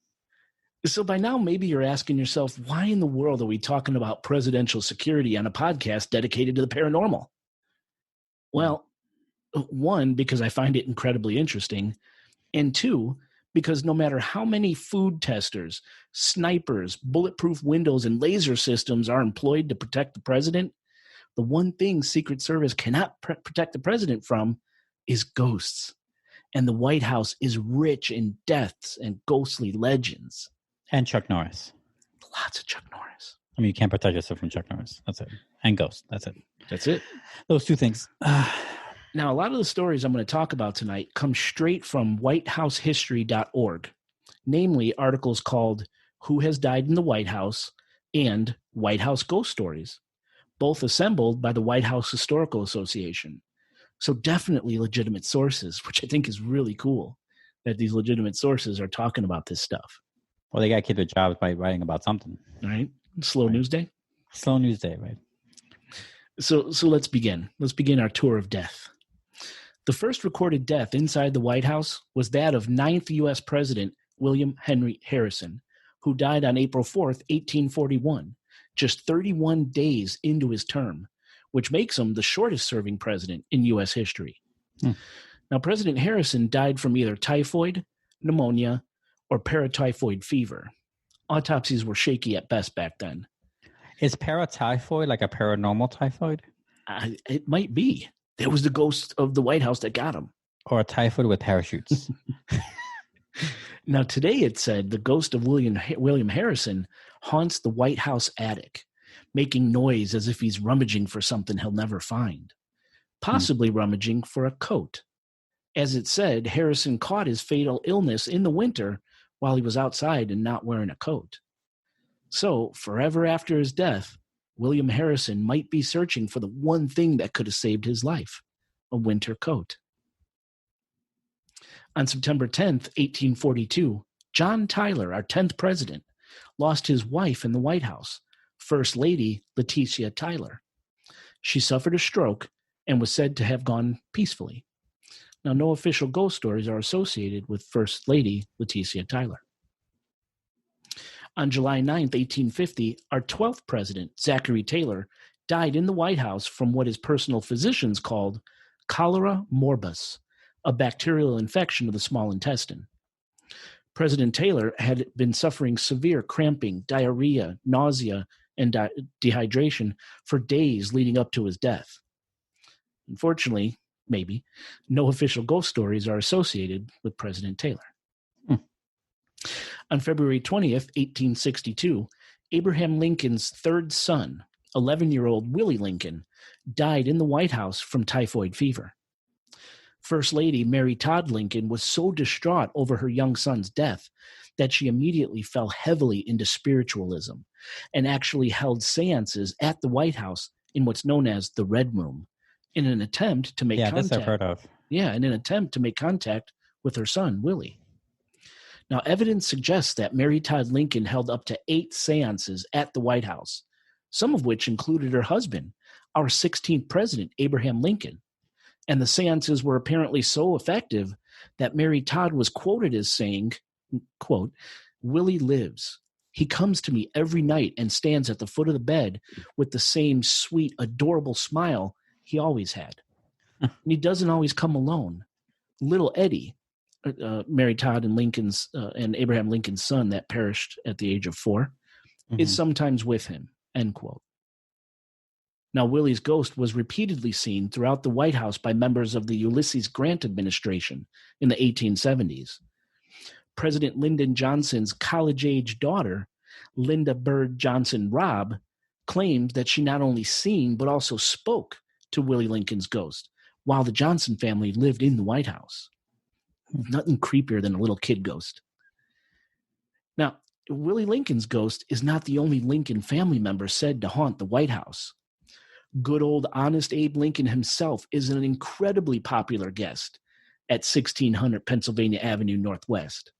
Speaker 1: So by now, maybe you're asking yourself, why in the world are we talking about presidential security on a podcast dedicated to the paranormal? Well, one, because I find it incredibly interesting, and two, because no matter how many food testers, snipers, bulletproof windows, and laser systems are employed to protect the president, the one thing Secret Service cannot protect the president from is ghosts. And the White House is rich in deaths and ghostly legends.
Speaker 2: And Chuck Norris.
Speaker 1: Lots of Chuck Norris.
Speaker 2: I mean, you can't protect yourself from Chuck Norris. That's it. And ghosts. That's it.
Speaker 1: That's it.
Speaker 2: Those two things.
Speaker 1: Now, a lot of the stories I'm going to talk about tonight come straight from whitehousehistory.org, namely articles called Who Has Died in the White House and White House Ghost Stories, both assembled by the White House Historical Association. So definitely legitimate sources, which I think is really cool that these legitimate sources are talking about this stuff.
Speaker 2: Well, they got to keep their jobs by writing about something.
Speaker 1: Right? Slow news day?
Speaker 2: Slow news day, right?
Speaker 1: So let's begin. Let's begin our tour of death. The first recorded death inside the White House was that of 9th U.S. President William Henry Harrison, who died on April 4th, 1841, just 31 days into his term, which makes him the shortest-serving president in U.S. history. Now, President Harrison died from either typhoid, pneumonia, or paratyphoid fever. Autopsies were shaky at best back then.
Speaker 2: Is paratyphoid like a paranormal typhoid?
Speaker 1: It might be. It was the ghost of the White House that got him.
Speaker 2: Or a typhoid with parachutes.
Speaker 1: Now, today it said the ghost of William Harrison haunts the White House attic, making noise as if he's rummaging for something he'll never find, possibly rummaging for a coat. As it said, Harrison caught his fatal illness in the winter while he was outside and not wearing a coat. So, forever after his death, William Harrison might be searching for the one thing that could have saved his life, a winter coat. On September 10th, 1842, John Tyler, our 10th president, lost his wife in the White House, First Lady Letitia Tyler. She suffered a stroke and was said to have gone peacefully. Now, no official ghost stories are associated with First Lady Letitia Tyler. On July 9th, 1850, our 12th president, Zachary Taylor, died in the White House from what his personal physicians called cholera morbus, a bacterial infection of the small intestine. President Taylor had been suffering severe cramping, diarrhea, nausea, and dehydration for days leading up to his death. Unfortunately, maybe, no official ghost stories are associated with President Taylor. On February 20th, 1862, Abraham Lincoln's third son, 11-year-old Willie Lincoln, died in the White House from typhoid fever. First Lady Mary Todd Lincoln was so distraught over her young son's death that she immediately fell heavily into spiritualism and actually held seances at the White House in what's known as the Red Room in an attempt to make contact.
Speaker 2: This I've heard of.
Speaker 1: Yeah, in an attempt to make contact with her son, Willie. Now, evidence suggests that Mary Todd Lincoln held up to 8 seances at the White House, some of which included her husband, our 16th president, Abraham Lincoln. And the seances were apparently so effective that Mary Todd was quoted as saying, quote, "Willie lives. He comes to me every night and stands at the foot of the bed with the same sweet, adorable smile he always had. And he doesn't always come alone. Little Eddie," Mary Todd and Abraham Lincoln's son that perished at the age of 4, is sometimes with him, end quote. Now, Willie's ghost was repeatedly seen throughout the White House by members of the Ulysses Grant administration in the 1870s. President Lyndon Johnson's college-age daughter, Linda Bird Johnson Robb, claimed that she not only seen but also spoke to Willie Lincoln's ghost, while the Johnson family lived in the White House. Nothing creepier than a little kid ghost. Now, Willie Lincoln's ghost is not the only Lincoln family member said to haunt the White House. Good old Honest Abe Lincoln himself is an incredibly popular guest at 1600 Pennsylvania Avenue Northwest.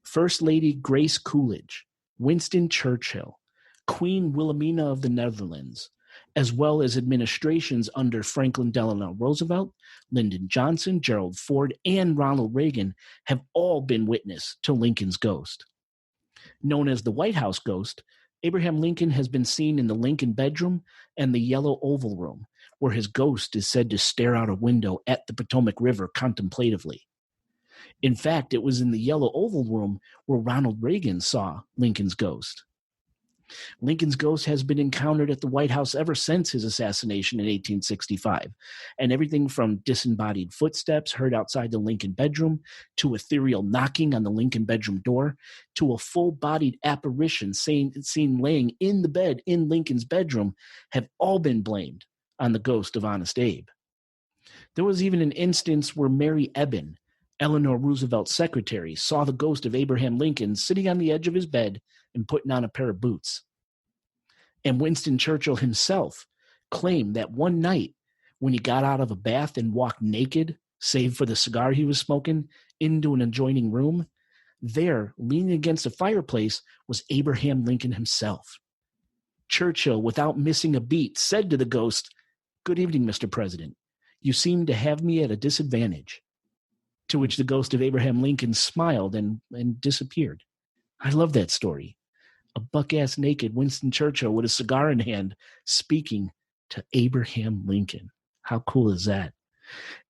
Speaker 1: First Lady Grace Coolidge, Winston Churchill, Queen Wilhelmina of the Netherlands, as well as administrations under Franklin Delano Roosevelt, Lyndon Johnson, Gerald Ford, and Ronald Reagan have all been witness to Lincoln's ghost. Known as the White House ghost, Abraham Lincoln has been seen in the Lincoln bedroom and the Yellow Oval Room, where his ghost is said to stare out a window at the Potomac River contemplatively. In fact, it was in the Yellow Oval Room where Ronald Reagan saw Lincoln's ghost. Lincoln's ghost has been encountered at the White House ever since his assassination in 1865, and everything from disembodied footsteps heard outside the Lincoln bedroom, to ethereal knocking on the Lincoln bedroom door, to a full-bodied apparition seen laying in the bed in Lincoln's bedroom, have all been blamed on the ghost of Honest Abe. There was even an instance where Mary Eben, Eleanor Roosevelt's secretary, saw the ghost of Abraham Lincoln sitting on the edge of his bed and putting on a pair of boots. And Winston Churchill himself claimed that one night when he got out of a bath and walked naked, save for the cigar he was smoking, into an adjoining room, there, leaning against a fireplace, was Abraham Lincoln himself. Churchill, without missing a beat, said to the ghost, "Good evening, Mr. President. You seem to have me at a disadvantage." To which the ghost of Abraham Lincoln smiled and disappeared. I love that story. A buck-ass naked Winston Churchill with a cigar in hand speaking to Abraham Lincoln. How cool is that?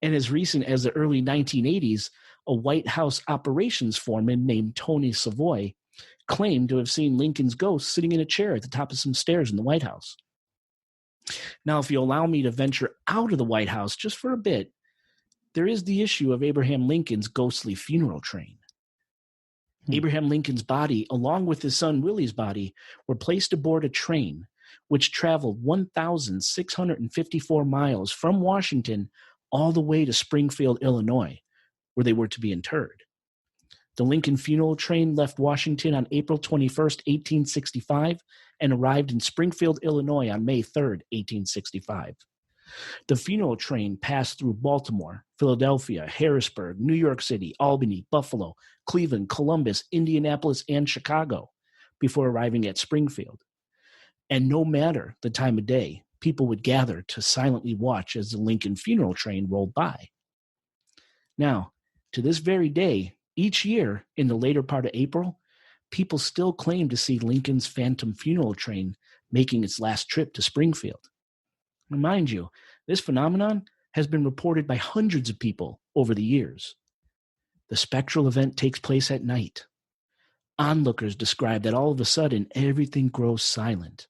Speaker 1: And as recent as the early 1980s, a White House operations foreman named Tony Savoy claimed to have seen Lincoln's ghost sitting in a chair at the top of some stairs in the White House. Now, if you allow me to venture out of the White House just for a bit, there is the issue of Abraham Lincoln's ghostly funeral train. Abraham Lincoln's body, along with his son Willie's body, were placed aboard a train which traveled 1,654 miles from Washington all the way to Springfield, Illinois, where they were to be interred. The Lincoln funeral train left Washington on April 21st, 1865, and arrived in Springfield, Illinois on May 3rd, 1865. The funeral train passed through Baltimore, Philadelphia, Harrisburg, New York City, Albany, Buffalo, Cleveland, Columbus, Indianapolis, and Chicago before arriving at Springfield. And no matter the time of day, people would gather to silently watch as the Lincoln funeral train rolled by. Now, to this very day, each year in the later part of April, people still claim to see Lincoln's phantom funeral train making its last trip to Springfield. Mind you, this phenomenon has been reported by hundreds of people over the years. The spectral event takes place at night. Onlookers describe that all of a sudden everything grows silent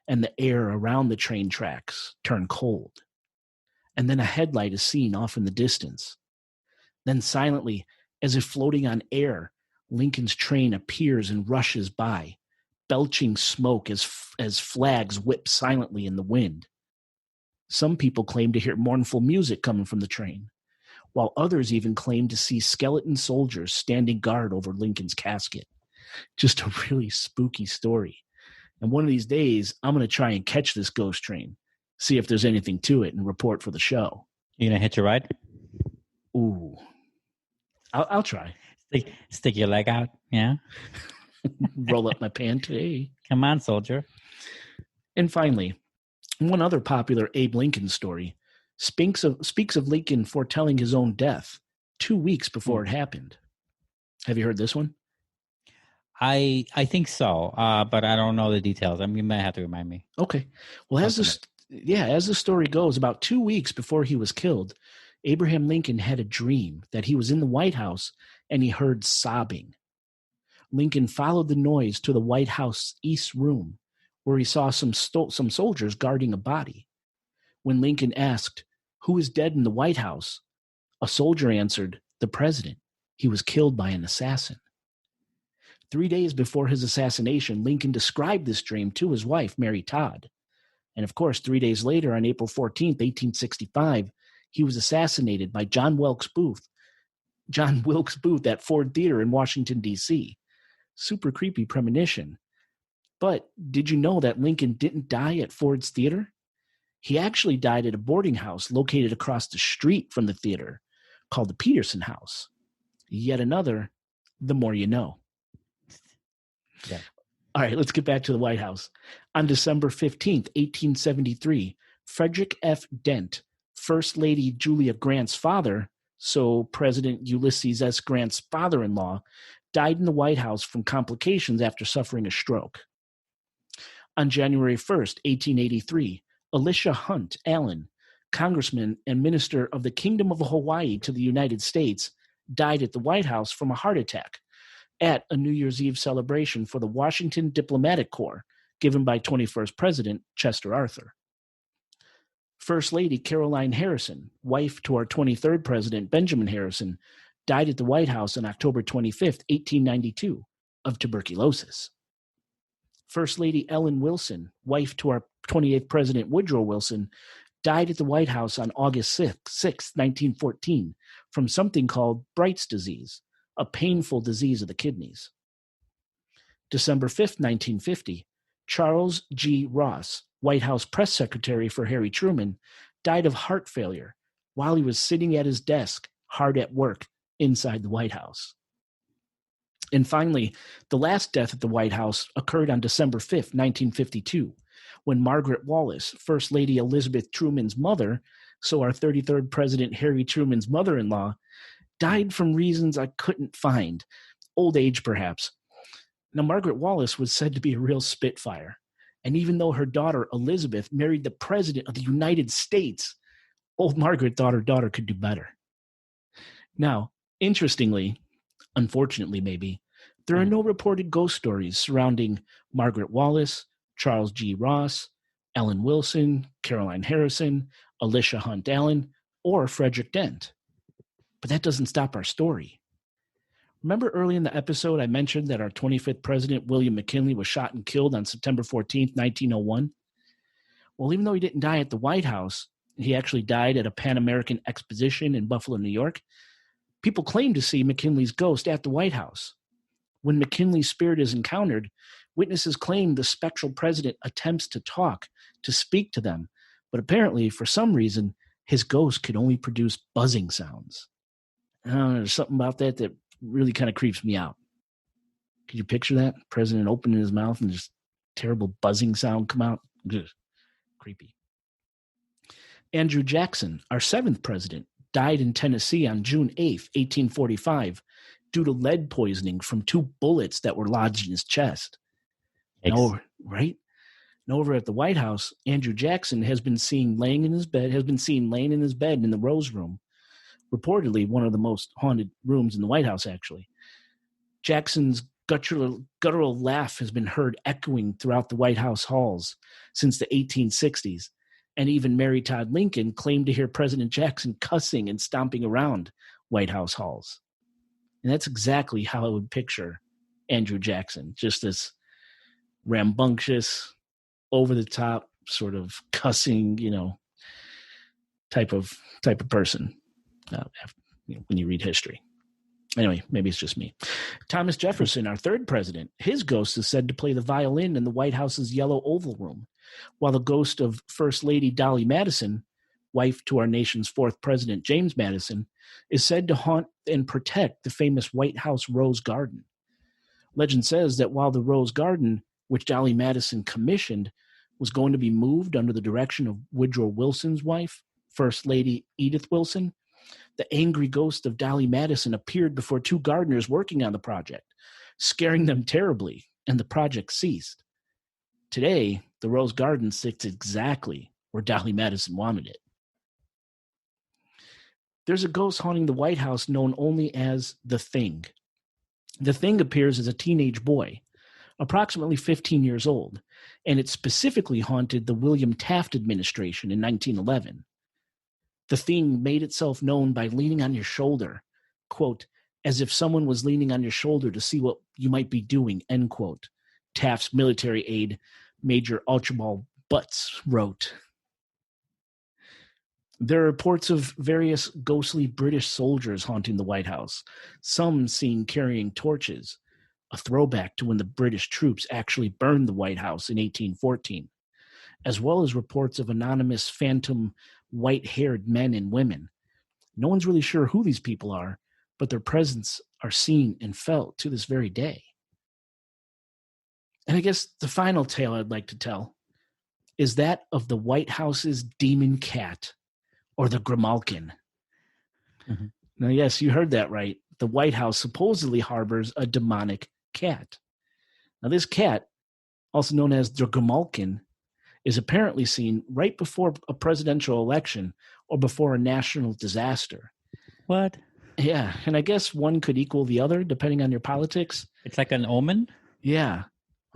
Speaker 1: and the air around the train tracks turn cold. And then a headlight is seen off in the distance. Then silently, as if floating on air, Lincoln's train appears and rushes by, belching smoke as flags whip silently in the wind. Some people claim to hear mournful music coming from the train, while others even claim to see skeleton soldiers standing guard over Lincoln's casket. Just a really spooky story. And one of these days, I'm going to try and catch this ghost train, see if there's anything to it, and report for the show.
Speaker 2: You going to hitch a ride?
Speaker 1: Ooh. I'll try.
Speaker 2: Stick your leg out, yeah?
Speaker 1: Roll up my pant. Hey.
Speaker 2: Come on, soldier.
Speaker 1: And finally, one other popular Abe Lincoln story speaks of Lincoln foretelling his own death 2 weeks before it happened. Have you heard this one?
Speaker 2: I think so, but I don't know the details. I mean, you might have to remind me.
Speaker 1: Okay. Well, as the story goes, about 2 weeks before he was killed, Abraham Lincoln had a dream that he was in the White House and he heard sobbing. Lincoln followed the noise to the White House East Room, where he saw some soldiers guarding a body. When Lincoln asked, "Who is dead in the White House?" a soldier answered, "The president. He was killed by an assassin." 3 days before his assassination, Lincoln described this dream to his wife, Mary Todd. And of course, 3 days later, on April 14th, 1865, he was assassinated by John Wilkes Booth at Ford Theater in Washington, D.C. Super creepy premonition. But did you know that Lincoln didn't die at Ford's Theater? He actually died at a boarding house located across the street from the theater called the Peterson House. Yet another, the more you know.
Speaker 2: Yeah.
Speaker 1: All right, let's get back to the White House. On December 15th, 1873, Frederick F. Dent, First Lady Julia Grant's father, so President Ulysses S. Grant's father-in-law, died in the White House from complications after suffering a stroke. On January 1st, 1883, Elisha Hunt Allen, Congressman and Minister of the Kingdom of Hawaii to the United States, died at the White House from a heart attack at a New Year's Eve celebration for the Washington Diplomatic Corps given by 21st President Chester Arthur. First Lady Caroline Harrison, wife to our 23rd President Benjamin Harrison, died at the White House on October 25th, 1892, of tuberculosis. First Lady Ellen Wilson, wife to our 28th President Woodrow Wilson, died at the White House on August 6, 1914, from something called Bright's disease, a painful disease of the kidneys. December 5th, 1950, Charles G. Ross, White House press secretary for Harry Truman, died of heart failure while he was sitting at his desk, hard at work, inside the White House. And finally, the last death at the White House occurred on December 5th, 1952, when Margaret Wallace, First Lady Elizabeth Truman's mother, so our 33rd President Harry Truman's mother-in-law, died from reasons I couldn't find. Old age, perhaps. Now, Margaret Wallace was said to be a real spitfire. And even though her daughter, Elizabeth, married the President of the United States, old Margaret thought her daughter could do better. Now, interestingly, unfortunately maybe, there are no reported ghost stories surrounding Margaret Wallace, Charles G. Ross, Ellen Wilson, Caroline Harrison, Elisha Hunt Allen, or Frederick Dent. But that doesn't stop our story. Remember early in the episode I mentioned that our 25th president, William McKinley, was shot and killed on September 14th, 1901? Well, even though he didn't die at the White House, he actually died at a Pan American exposition in Buffalo, New York. People claim to see McKinley's ghost at the White House. When McKinley's spirit is encountered, witnesses claim the spectral president attempts to talk, to speak to them, but apparently, for some reason, his ghost could only produce buzzing sounds. I don't know, there's something about that that really kind of creeps me out. Could you picture that? President opening his mouth and just terrible buzzing sound come out? Ugh, creepy. Andrew Jackson, our 7th president, died in Tennessee on June 8th, 1845, due to lead poisoning from 2 bullets that were lodged in his chest. Right? And over at the White House, Andrew Jackson has been seen laying in his bed in the Rose Room, reportedly one of the most haunted rooms in the White House, actually. Jackson's guttural laugh has been heard echoing throughout the White House halls since the 1860s, and even Mary Todd Lincoln claimed to hear President Jackson cussing and stomping around White House halls. And that's exactly how I would picture Andrew Jackson, just this rambunctious, over-the-top, sort of cussing, type of person. When you read history. Anyway, maybe it's just me. Thomas Jefferson, our 3rd president, his ghost is said to play the violin in the White House's Yellow Oval Room, while the ghost of First Lady Dolly Madison, wife to our nation's 4th president James Madison, is said to haunt and protect the famous White House Rose Garden. Legend says that while the Rose Garden, which Dolly Madison commissioned, was going to be moved under the direction of Woodrow Wilson's wife, First Lady Edith Wilson, the angry ghost of Dolly Madison appeared before 2 gardeners working on the project, scaring them terribly, and the project ceased. Today, the Rose Garden sits exactly where Dolly Madison wanted it. There's a ghost haunting the White House known only as the Thing. The Thing appears as a teenage boy, approximately 15 years old, and it specifically haunted the William Taft administration in 1911. The Thing made itself known by leaning on your shoulder, quote, as if someone was leaning on your shoulder to see what you might be doing, end quote. Taft's military aide, Major Archibald Butts, wrote. There are reports of various ghostly British soldiers haunting the White House, some seen carrying torches, a throwback to when the British troops actually burned the White House in 1814, as well as reports of anonymous phantom white-haired men and women. No one's really sure who these people are, but their presence are seen and felt to this very day. And I guess the final tale I'd like to tell is that of the White House's demon cat, or the Grimalkin.
Speaker 2: Mm-hmm.
Speaker 1: Now, yes, you heard that right. The White House supposedly harbors a demonic cat. Now, this cat, also known as the Grimalkin, is apparently seen right before a presidential election or before a national disaster.
Speaker 2: What?
Speaker 1: Yeah, and I guess one could equal the other depending on your politics.
Speaker 2: It's like an omen?
Speaker 1: Yeah.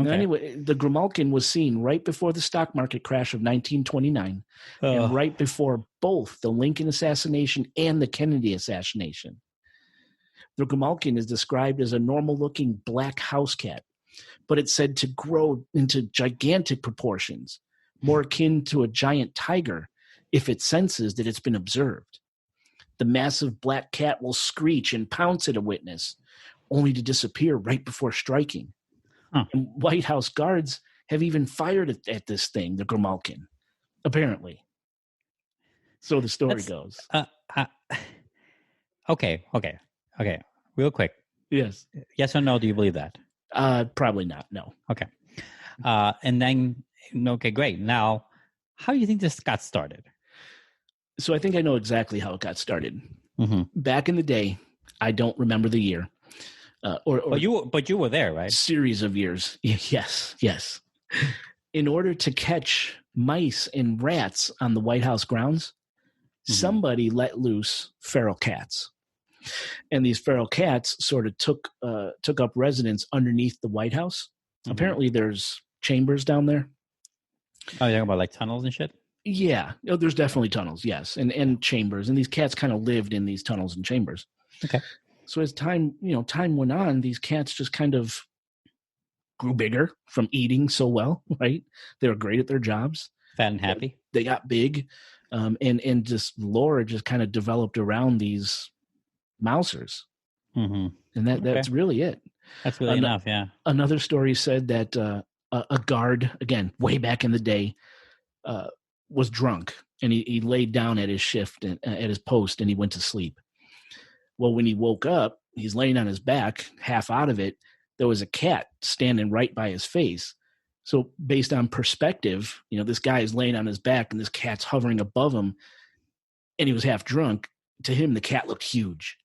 Speaker 2: Okay.
Speaker 1: Now, anyway, the Grimalkin was seen right before the stock market crash of 1929 and right before both the Lincoln assassination and the Kennedy assassination. The Grimalkin is described as a normal-looking black house cat, but it's said to grow into gigantic proportions, more akin to a giant tiger if it senses that it's been observed. The massive black cat will screech and pounce at a witness, only to disappear right before striking.
Speaker 2: Huh.
Speaker 1: And White House guards have even fired at this thing, the Grimalkin, apparently. So the story goes.
Speaker 2: Okay. Real quick.
Speaker 1: Yes.
Speaker 2: Yes or no, do you believe that?
Speaker 1: Probably not, no.
Speaker 2: Okay. And then, okay, great. Now, how do you think this got started?
Speaker 1: So I think I know exactly how it got started.
Speaker 2: Mm-hmm.
Speaker 1: Back in the day, I don't remember the year.
Speaker 2: But you were there, right?
Speaker 1: Series of years. Yes. In order to catch mice and rats on the White House grounds, somebody let loose feral cats. And these feral cats sort of took up residence underneath the White House. Mm-hmm. Apparently there's chambers down there.
Speaker 2: Oh, you're talking about like tunnels and shit?
Speaker 1: Yeah. Oh, there's definitely tunnels, yes. And chambers. And these cats kind of lived in these tunnels and chambers.
Speaker 2: Okay.
Speaker 1: So as time went on, these cats just kind of grew bigger from eating so well, right? They were great at their jobs.
Speaker 2: Fat and happy.
Speaker 1: They got big. And just lore just kind of developed around these mousers.
Speaker 2: Mm-hmm.
Speaker 1: And that's really it.
Speaker 2: That's really enough, yeah.
Speaker 1: Another story said that a guard, again, way back in the day, was drunk. And he laid down at his shift, at his post, and he went to sleep. Well, when he woke up, he's laying on his back, half out of it. There was a cat standing right by his face. So based on perspective, this guy is laying on his back and this cat's hovering above him, and he was half drunk. To him, the cat looked huge.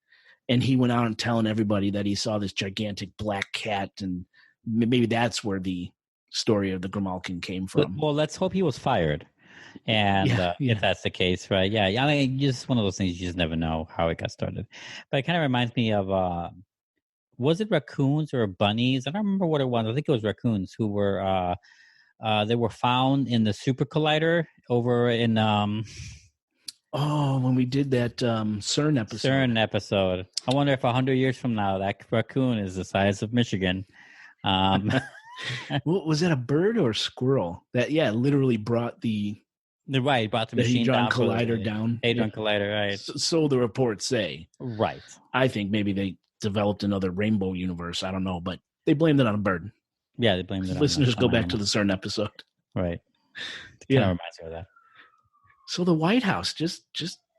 Speaker 1: And he went out and telling everybody that he saw this gigantic black cat, and maybe that's where the story of the Grimalkin came from.
Speaker 2: Well, let's hope he was fired. And if that's the case, right? Yeah. I mean, just one of those things you just never know how it got started. But it kind of reminds me of, was it raccoons or bunnies? I don't remember what it was. I think it was raccoons who were, they were found in the super collider over in,
Speaker 1: when we did that CERN episode.
Speaker 2: I wonder if 100 years from now, that raccoon is the size of Michigan.
Speaker 1: Was that a bird or a squirrel? That, literally brought the
Speaker 2: machine
Speaker 1: Hadron Collider down.
Speaker 2: Hadron Collider, right.
Speaker 1: So the reports say.
Speaker 2: Right.
Speaker 1: I think maybe they developed another rainbow universe. I don't know, but they blamed it on a bird.
Speaker 2: Yeah, they blamed it on
Speaker 1: Listeners, go back to the CERN episode.
Speaker 2: Right. It kind of reminds me of that.
Speaker 1: So the White House, just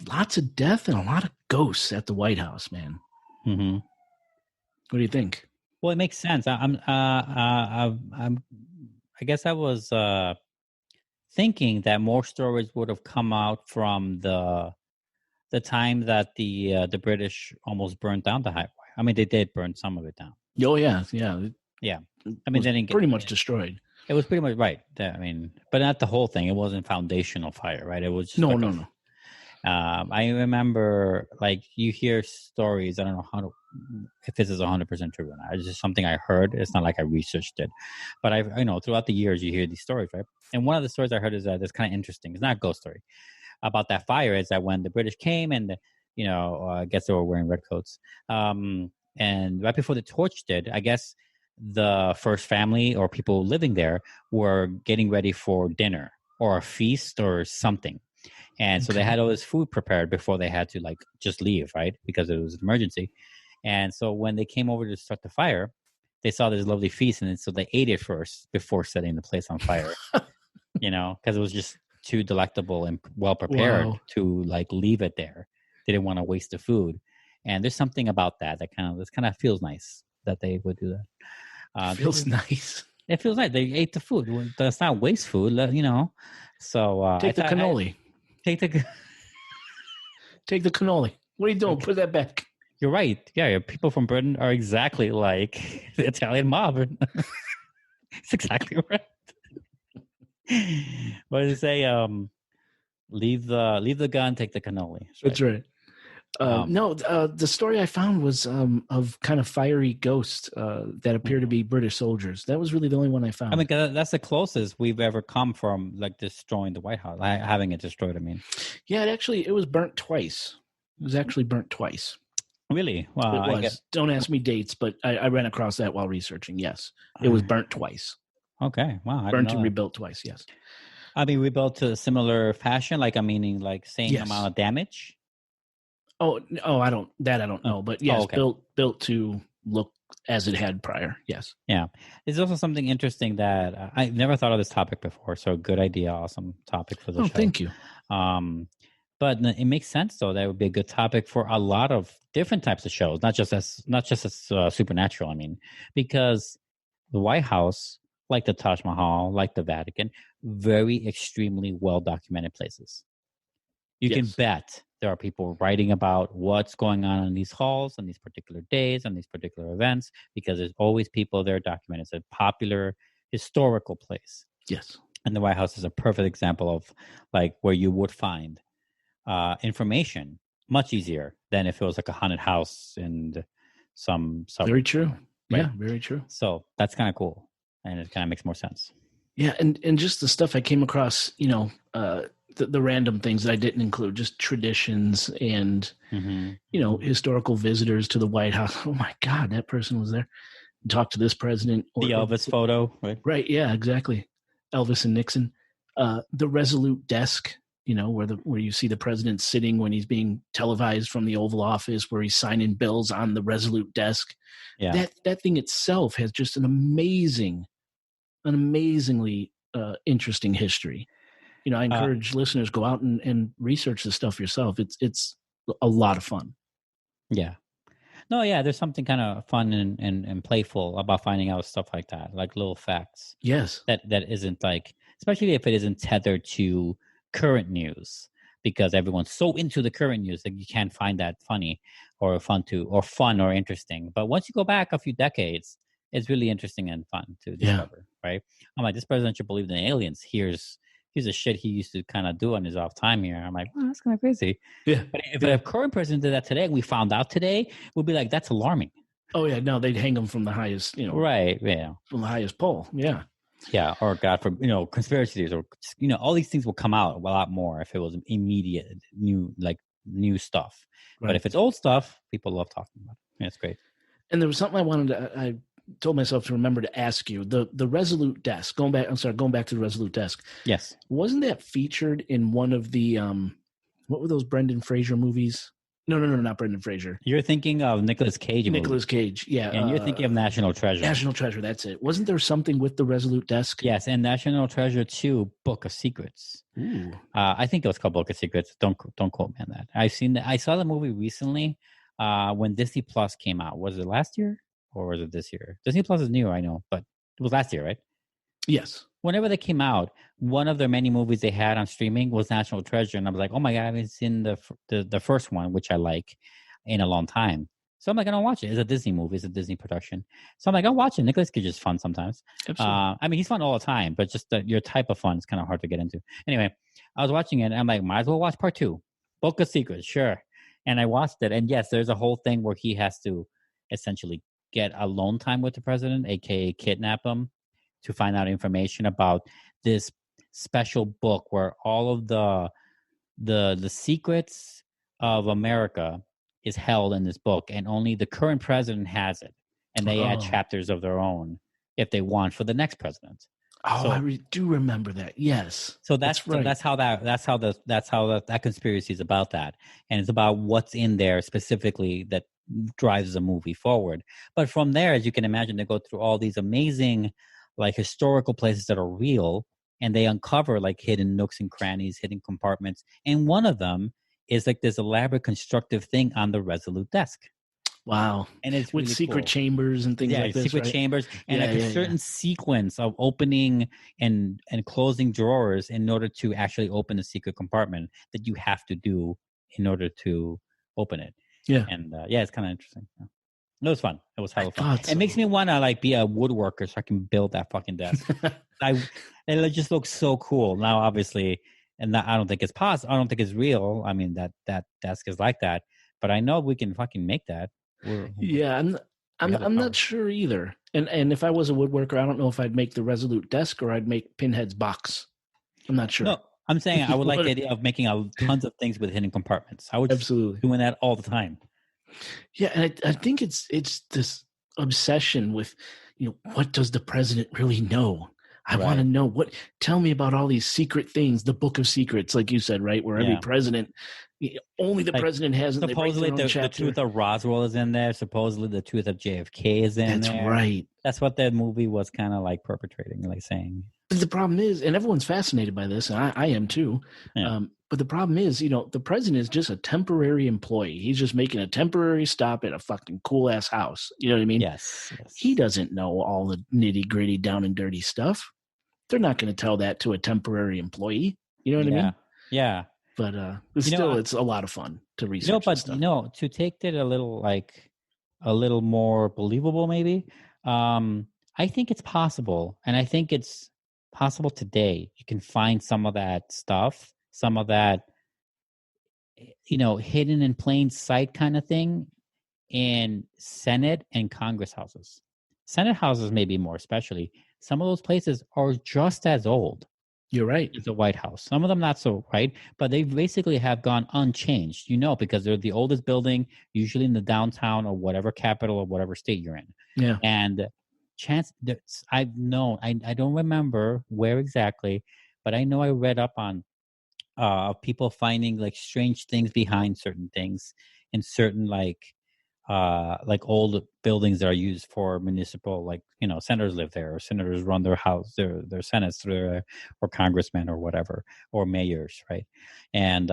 Speaker 1: lots of death and a lot of ghosts at the White House, man.
Speaker 2: Mm-hmm.
Speaker 1: What do you think?
Speaker 2: Well, it makes sense. I guess I was thinking that more stories would have come out from the time that the British almost burned down the highway. I mean, they did burn some of it down.
Speaker 1: Oh yeah.
Speaker 2: I mean, they didn't
Speaker 1: pretty much destroyed.
Speaker 2: It was pretty much right. I mean, but not the whole thing. It wasn't foundational fire, right? It was just
Speaker 1: no.
Speaker 2: I remember, like, you hear stories. I don't know if this is 100% true or not. It's just something I heard. It's not like I researched it, but throughout the years you hear these stories, right? And one of the stories I heard is that's kind of interesting. It's not a ghost story about that fire. Is that when the British came and I guess they were wearing red coats, and right before the torch did, I guess the first family or people living there were getting ready for dinner or a feast or something. And so they
Speaker 1: Okay.
Speaker 2: had all this food prepared before they had to like just leave, right? Because it was an emergency. And so when they came over to start the fire, they saw this lovely feast, and so they ate it first before setting the place on fire. Because it was just too delectable and well prepared
Speaker 1: Wow.
Speaker 2: to like leave it there. They didn't want to waste the food, and there's something about that kind of feels nice that they would do that.
Speaker 1: Feels nice.
Speaker 2: It feels like they ate the food. Well, that's not waste food, So
Speaker 1: Take the cannoli.
Speaker 2: Take the.
Speaker 1: Take the cannoli. What are you doing? Put that back.
Speaker 2: You're right. Yeah, people from Britain are exactly like the Italian mob. It's exactly right. What did it say? Leave the gun, take the cannoli.
Speaker 1: That's right. The story I found was of kind of fiery ghosts that appear to be British soldiers. That was really the only one I found.
Speaker 2: I mean, that's the closest we've ever come from like destroying the White House, having it destroyed. I mean,
Speaker 1: yeah, it was burnt twice. It was actually burnt twice.
Speaker 2: Really? Wow.
Speaker 1: It was. Don't ask me dates, but I ran across that while researching. Yes, it was burnt twice.
Speaker 2: Okay. Wow.
Speaker 1: Burnt and rebuilt twice. Yes.
Speaker 2: I mean, rebuilt to a similar fashion, like same amount of damage.
Speaker 1: I don't know, but yes, built to look as it had prior. Yes.
Speaker 2: Yeah. There's also something interesting that I've never thought of this topic before. So good idea. Awesome topic for the show.
Speaker 1: Thank you.
Speaker 2: But it makes sense though. That would be a good topic for a lot of different types of shows, not just as supernatural. I mean, because the White House, like the Taj Mahal, like the Vatican, very extremely well documented places. You can bet there are people writing about what's going on in these halls on these particular days, on these particular events, because there's always people there documented. It's a popular historical place.
Speaker 1: Yes.
Speaker 2: And the White House is a perfect example of like where you would find information much easier than if it was like a haunted house and some suburb.
Speaker 1: Very true.
Speaker 2: Right?
Speaker 1: Yeah, very true.
Speaker 2: So that's kind of cool. And it kind of makes more sense.
Speaker 1: Yeah, and just the stuff I came across, the random things that I didn't include, just traditions and, historical visitors to the White House. Oh, my God, that person was there. Talk to this president.
Speaker 2: The Elvis photo, right?
Speaker 1: Right, yeah, exactly. Elvis and Nixon. The Resolute desk, where you see the president sitting when he's being televised from the Oval Office, where he's signing bills on the Resolute desk.
Speaker 2: Yeah.
Speaker 1: That thing itself has just an amazingly interesting history. I encourage listeners, go out and research this stuff yourself. It's a lot of fun.
Speaker 2: Yeah. No, yeah, there's something kind of fun and playful about finding out stuff like that, like little facts.
Speaker 1: Yes.
Speaker 2: That isn't like, especially if it isn't tethered to current news, because everyone's so into the current news that you can't find that funny or fun or interesting. But once you go back a few decades, it's really interesting and fun to discover, right? I'm like, this president should believe in aliens. Here's the shit he used to kind of do on his off time here. I'm like, well, that's kind of crazy.
Speaker 1: Yeah.
Speaker 2: But if a current president did that today and we found out today, we'd be like, that's alarming.
Speaker 1: Oh, yeah. No, they'd hang him from the highest,
Speaker 2: Right. Yeah.
Speaker 1: From the highest pole. Yeah.
Speaker 2: Yeah. Or God, for, conspiracy theories or, all these things will come out a lot more if it was immediate new stuff. Right. But if it's old stuff, people love talking about it. Yeah, it's great.
Speaker 1: And there was something I told myself to remember to ask you. The Resolute desk, going back to the Resolute desk.
Speaker 2: Yes.
Speaker 1: Wasn't that featured in one of the what were those Brendan Fraser movies? No, not Brendan Fraser.
Speaker 2: You're thinking of Nicolas Cage.
Speaker 1: Nicolas Cage, yeah.
Speaker 2: And you're thinking of National Treasure.
Speaker 1: National Treasure, that's it. Wasn't there something with the Resolute desk?
Speaker 2: Yes, and National Treasure 2, Book of Secrets.
Speaker 1: Ooh.
Speaker 2: I think it was called Book of Secrets. Don't quote me on that. I saw the movie recently when Disney Plus came out. Was it last year or was it this year? Disney Plus is new, I know, but it was last year, right?
Speaker 1: Yes.
Speaker 2: Whenever they came out, one of their many movies they had on streaming was National Treasure, and I was like, "Oh my god, I haven't seen the first one, which I like, in a long time." So I'm like, "I'll watch it." It's a Disney movie, it's a Disney production. So I'm like, "I'll watch it." Nicolas Cage is fun sometimes.
Speaker 1: Absolutely.
Speaker 2: I mean, he's fun all the time, but just your type of fun is kind of hard to get into. Anyway, I was watching it, and I'm like, "Might as well watch part 2, Book of Secrets, sure." And I watched it, and yes, there's a whole thing where he has to essentially get alone time with the president, aka kidnap him, to find out information about this special book where all of the secrets of America is held in this book, and only the current president has it, and they add chapters of their own if they want for the next president.
Speaker 1: Oh,
Speaker 2: So,
Speaker 1: I do remember that. Yes.
Speaker 2: so
Speaker 1: That's right.
Speaker 2: that conspiracy is about that, and it's about what's in there specifically that drives the movie forward. But from there, as you can imagine, they go through all these amazing, like historical places that are real, and they uncover like hidden nooks and crannies, hidden compartments, and one of them is like this elaborate constructive thing on the Resolute desk.
Speaker 1: Wow.
Speaker 2: And it's
Speaker 1: With
Speaker 2: really
Speaker 1: secret
Speaker 2: cool.
Speaker 1: chambers and things like this,
Speaker 2: secret
Speaker 1: right?
Speaker 2: chambers and
Speaker 1: Yeah,
Speaker 2: like a
Speaker 1: yeah,
Speaker 2: certain
Speaker 1: yeah.
Speaker 2: sequence of opening and closing drawers in order to actually open the secret compartment that you have to do in order to open it.
Speaker 1: Yeah.
Speaker 2: And it's kind of interesting. Yeah. It was fun. It was hella fun.
Speaker 1: thought
Speaker 2: It makes
Speaker 1: so.
Speaker 2: me want to like be a woodworker so I can build that fucking desk. It just looks so cool. Now, obviously, and I don't think it's possible. I don't think it's real. I mean, that desk is like that, but I know we can fucking make that.
Speaker 1: Yeah, I'm not sure either. And if I was a woodworker, I don't know if I'd make the Resolute desk or I'd make Pinhead's box. I'm not sure.
Speaker 2: No, I'm saying I would like the idea of making tons of things with hidden compartments. I would
Speaker 1: absolutely
Speaker 2: doing that all the time.
Speaker 1: Yeah, and I think it's this obsession with, what does the president really know? I want to know tell me about all these secret things, the book of secrets, like you said, right? Where every president, only the president has it.
Speaker 2: Supposedly the truth of Roswell is in there. Supposedly the truth of JFK is in there.
Speaker 1: That's right.
Speaker 2: That's what that movie was kind of like perpetrating, like saying.
Speaker 1: But the problem is, and everyone's fascinated by this, and I am too.
Speaker 2: Yeah.
Speaker 1: But the problem is, the president is just a temporary employee. He's just making a temporary stop at a fucking cool ass house. You know what I mean?
Speaker 2: Yes.
Speaker 1: He doesn't know all the nitty gritty, down and dirty stuff. They're not going to tell that to a temporary employee. You know what I mean?
Speaker 2: Yeah.
Speaker 1: But it's a lot of fun to research.
Speaker 2: To take it a little more believable, maybe. I think it's possible, and I think it's possible today. You can find some of that stuff, some of that, hidden in plain sight kind of thing in Senate and Congress houses. Senate houses, maybe more especially. Some of those places are just as old.
Speaker 1: You're right.
Speaker 2: As the White House. Some of them not so, right? But they basically have gone unchanged, because they're the oldest building, usually in the downtown or whatever capital or whatever state you're in.
Speaker 1: Yeah.
Speaker 2: And I don't remember where exactly, but I know I read up on people finding like strange things behind certain things in certain like old buildings that are used for municipal, like, senators live there, or senators run their house, their senates through or congressmen or whatever, or mayors, right? And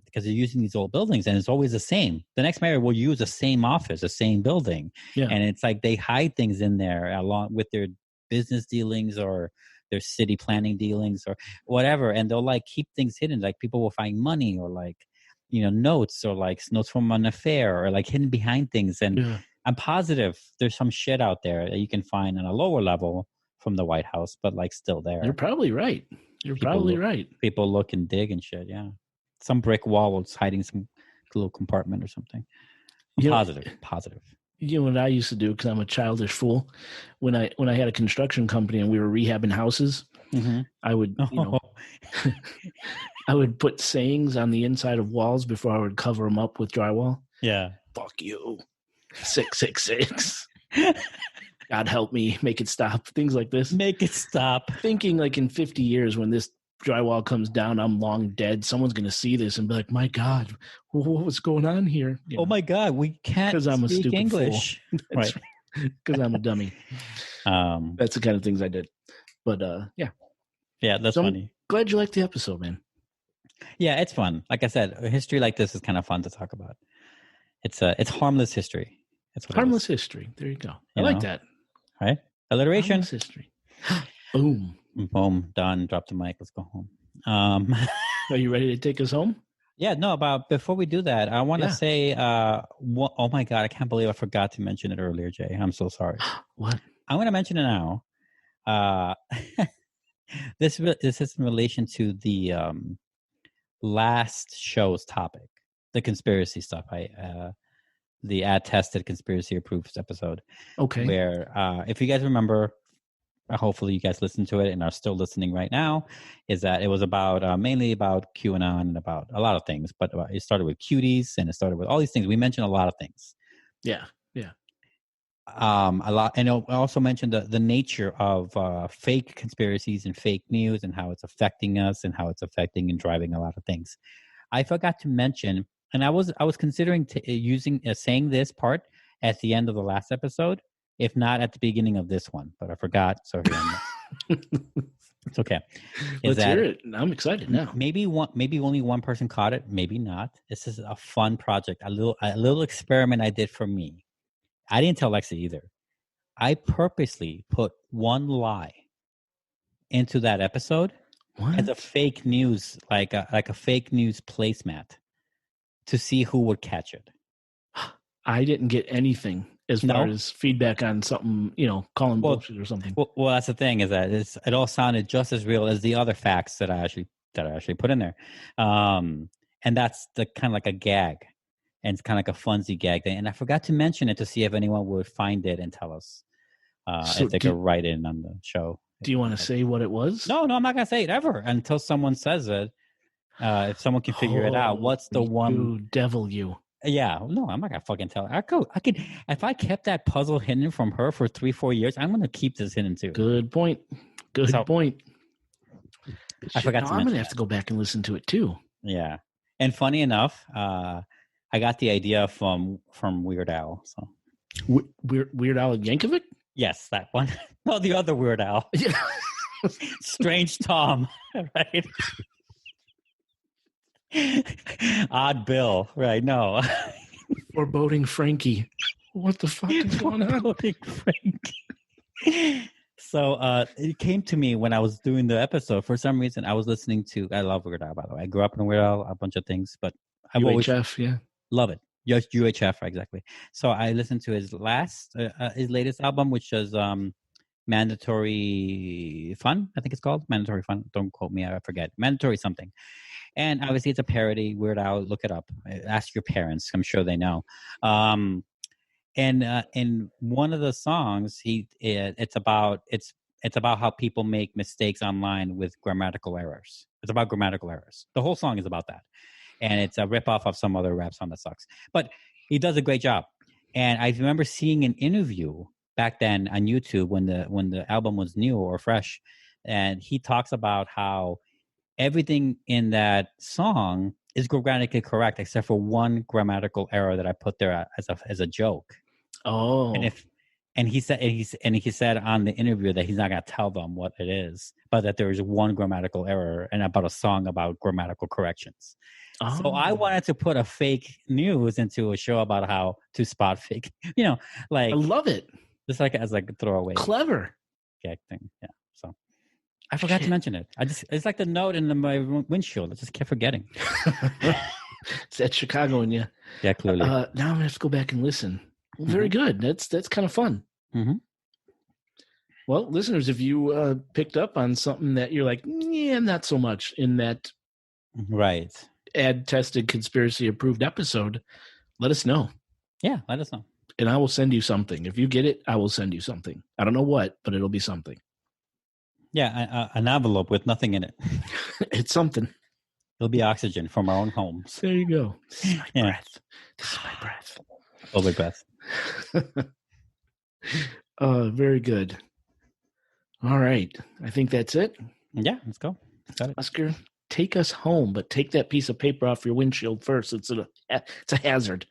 Speaker 2: because they're using these old buildings, and it's always the same. The next mayor will use the same office, the same building.
Speaker 1: Yeah.
Speaker 2: And it's like they hide things in there along with their business dealings or their city planning dealings or whatever. And they'll like keep things hidden. Like people will find money or like, notes or like notes from an affair or like hidden behind things. And I'm positive there's some shit out there that you can find on a lower level from the White House, but like still there.
Speaker 1: You're probably right. People
Speaker 2: look and dig and shit. Yeah. Some brick wall was hiding some little compartment or something. Positive.
Speaker 1: You know what I used to do, because I'm a childish fool, when I had a construction company and we were rehabbing houses, I would I would put sayings on the inside of walls before I would cover them up with drywall.
Speaker 2: Yeah.
Speaker 1: Fuck you. 666. God help me. Make it stop. Things like this.
Speaker 2: Make it stop.
Speaker 1: Thinking like in 50 years when this drywall comes down, I'm long dead. Someone's going to see this and be like, my God, what's going on here?
Speaker 2: Oh my God, we can't speak English.
Speaker 1: Right. Because I'm a dummy. That's the kind of things I did. But yeah.
Speaker 2: Yeah, that's funny.
Speaker 1: I'm glad you liked the episode, man.
Speaker 2: Yeah, it's fun. Like I said, a history like this is kind of fun to talk about. It's harmless history. It's
Speaker 1: harmless history. There you go. I like that.
Speaker 2: Right? Alliteration.
Speaker 1: Harmless history. Boom.
Speaker 2: Boom. Done. Drop the mic. Let's go home.
Speaker 1: Are you ready to take us home?
Speaker 2: Yeah. No. Before we do that, I want to say, oh my God, I can't believe I forgot to mention it earlier, Jay. I'm so sorry.
Speaker 1: What?
Speaker 2: I'm going to mention it now. This is in relation to the last show's topic, the conspiracy stuff. The ad-tested conspiracy approved episode.
Speaker 1: Okay.
Speaker 2: Where, if you guys remember, hopefully you guys listened to it and are still listening right now, is that it was about mainly about QAnon and about a lot of things, but it started with cuties and it started with all these things. We mentioned a lot of things.
Speaker 1: Yeah.
Speaker 2: a lot, and I also mentioned the nature of fake conspiracies and fake news and how it's affecting us and how it's affecting and driving a lot of things. I forgot to mention, and I was considering saying this part at the end of the last episode, if not at the beginning of this one, but I forgot. So here it's okay.
Speaker 1: Let's hear it. I'm excited now.
Speaker 2: Maybe only one person caught it, maybe not. This is a fun project, a little experiment I did for me. I didn't tell Lexi either. I purposely put one lie into that episode as a fake news, like a fake news placemat, to see who would catch it.
Speaker 1: I didn't get anything as far as feedback on something, calling bullshit or something.
Speaker 2: Well, that's the thing, is that it all sounded just as real as the other facts that I actually put in there, and that's the kind of like a gag. And it's kind of like a funsy gag thing. And I forgot to mention it to see if anyone would find it and tell us if they could write in on the show.
Speaker 1: Do you want to say what it was?
Speaker 2: No, I'm not going to say it ever until someone says it. If someone can figure it out. What's the one?
Speaker 1: You devil, you.
Speaker 2: Yeah, no, I'm not going to fucking tell her. I could, if I kept that puzzle hidden from her for 3-4 years, I'm going to keep this hidden too.
Speaker 1: Good point. Good point.
Speaker 2: I forgot to mention
Speaker 1: I'm going to have to go back and listen to it too.
Speaker 2: Yeah. And funny enough, I got the idea from Weird Al. So
Speaker 1: Weird Al Yankovic?
Speaker 2: Yes, that one. No, the other Weird Al.
Speaker 1: Yeah.
Speaker 2: Strange Tom, right? Odd Bill, right? No.
Speaker 1: Foreboding Frankie. What the fuck is going on?
Speaker 2: Foreboding Frankie. So it came to me when I was doing the episode. For some reason, I was listening to. I love Weird Al, by the way. I grew up in Weird Al, a bunch of things, but I've always love it. Just UHF, exactly. So I listened to his latest album, which is Mandatory Fun, I think it's called. Mandatory Fun. Don't quote me, I forget. Mandatory something. And obviously it's a parody. Weird Al, look it up. Ask your parents. I'm sure they know. And in one of the songs, it's about how people make mistakes online with grammatical errors. It's about grammatical errors. The whole song is about that. And it's a ripoff of some other rap song that sucks. But he does a great job. And I remember seeing an interview back then on YouTube when the album was new or fresh. And he talks about how everything in that song is grammatically correct, except for one grammatical error that I put there as a joke.
Speaker 1: Oh.
Speaker 2: And he said on the interview that he's not going to tell them what it is, but that there is one grammatical error and about a song about grammatical corrections. Oh. So I wanted to put a fake news into a show about how to spot fake, I
Speaker 1: love it.
Speaker 2: Just like as like a throwaway.
Speaker 1: Clever.
Speaker 2: Gag thing. Yeah. So I forgot to mention it. It's like the note in my windshield. I just kept forgetting.
Speaker 1: It's that Chicago in you.
Speaker 2: Yeah, clearly.
Speaker 1: Now I'm going to have to go back and listen. Well, very good. That's kind of fun.
Speaker 2: Mm-hmm.
Speaker 1: Well, listeners, if you picked up on something that you're like, yeah, not so much in that
Speaker 2: right
Speaker 1: ad-tested conspiracy-approved episode, let us know.
Speaker 2: Yeah, let us know.
Speaker 1: And I will send you something. If you get it, I will send you something. I don't know what, but it'll be something.
Speaker 2: Yeah, an envelope with nothing in it.
Speaker 1: It's something.
Speaker 2: It'll be oxygen from our own homes.
Speaker 1: There you go. This is my breath. This is my breath.
Speaker 2: Over breath.
Speaker 1: Very good. All right. I think that's it.
Speaker 2: Yeah, let's go. Got it.
Speaker 1: Oscar, take us home, but take that piece of paper off your windshield first. It's a hazard.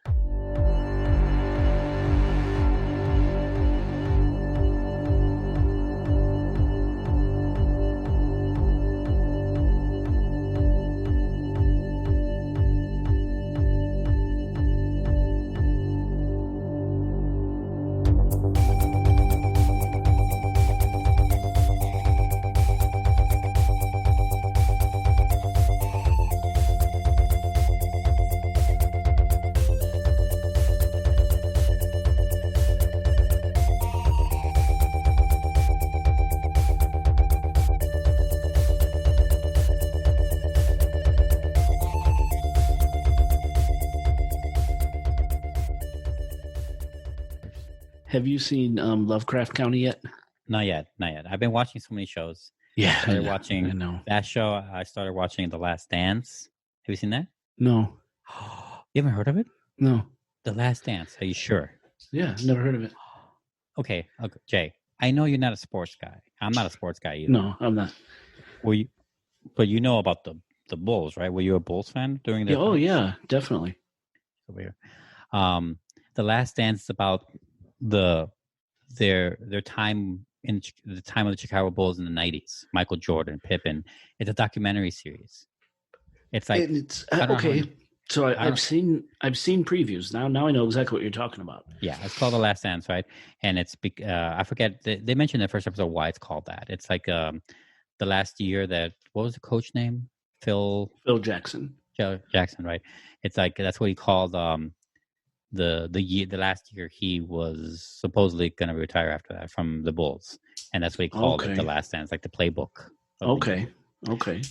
Speaker 1: Have you seen Lovecraft County yet?
Speaker 2: Not yet. I've been watching so many shows.
Speaker 1: Yeah,
Speaker 2: I started watching that show. I started watching The Last Dance. Have you seen that?
Speaker 1: No.
Speaker 2: You haven't heard of it?
Speaker 1: No.
Speaker 2: The Last Dance. Are you sure?
Speaker 1: Yeah, never heard of it.
Speaker 2: okay, Jay. I know you're not a sports guy. I'm not a sports guy either.
Speaker 1: No, I'm not.
Speaker 2: Were you? But you know about the Bulls, right? Were you a Bulls fan during their
Speaker 1: Yeah, oh
Speaker 2: times?
Speaker 1: yeah, definitely.
Speaker 2: Over here. The Last Dance is about their time in the time of the Chicago Bulls in the 90s. Michael Jordan, Pippen. It's a documentary series. It's like
Speaker 1: And it's
Speaker 2: I don't know how
Speaker 1: okay.
Speaker 2: you-
Speaker 1: So
Speaker 2: I
Speaker 1: I've
Speaker 2: don't-
Speaker 1: seen previews. Now I know exactly what you're talking about.
Speaker 2: yeah, it's called The Last Dance, right? And it's I forget they mentioned in the first episode why it's called that. It's like the last year that what was the coach name? Phil
Speaker 1: Jackson.
Speaker 2: Jackson, right? It's like that's what he called the last year he was supposedly going to retire after that from the Bulls, and that's what he called it,
Speaker 1: Okay.
Speaker 2: The Last Dance, like the playbook.
Speaker 1: Okay. Okay.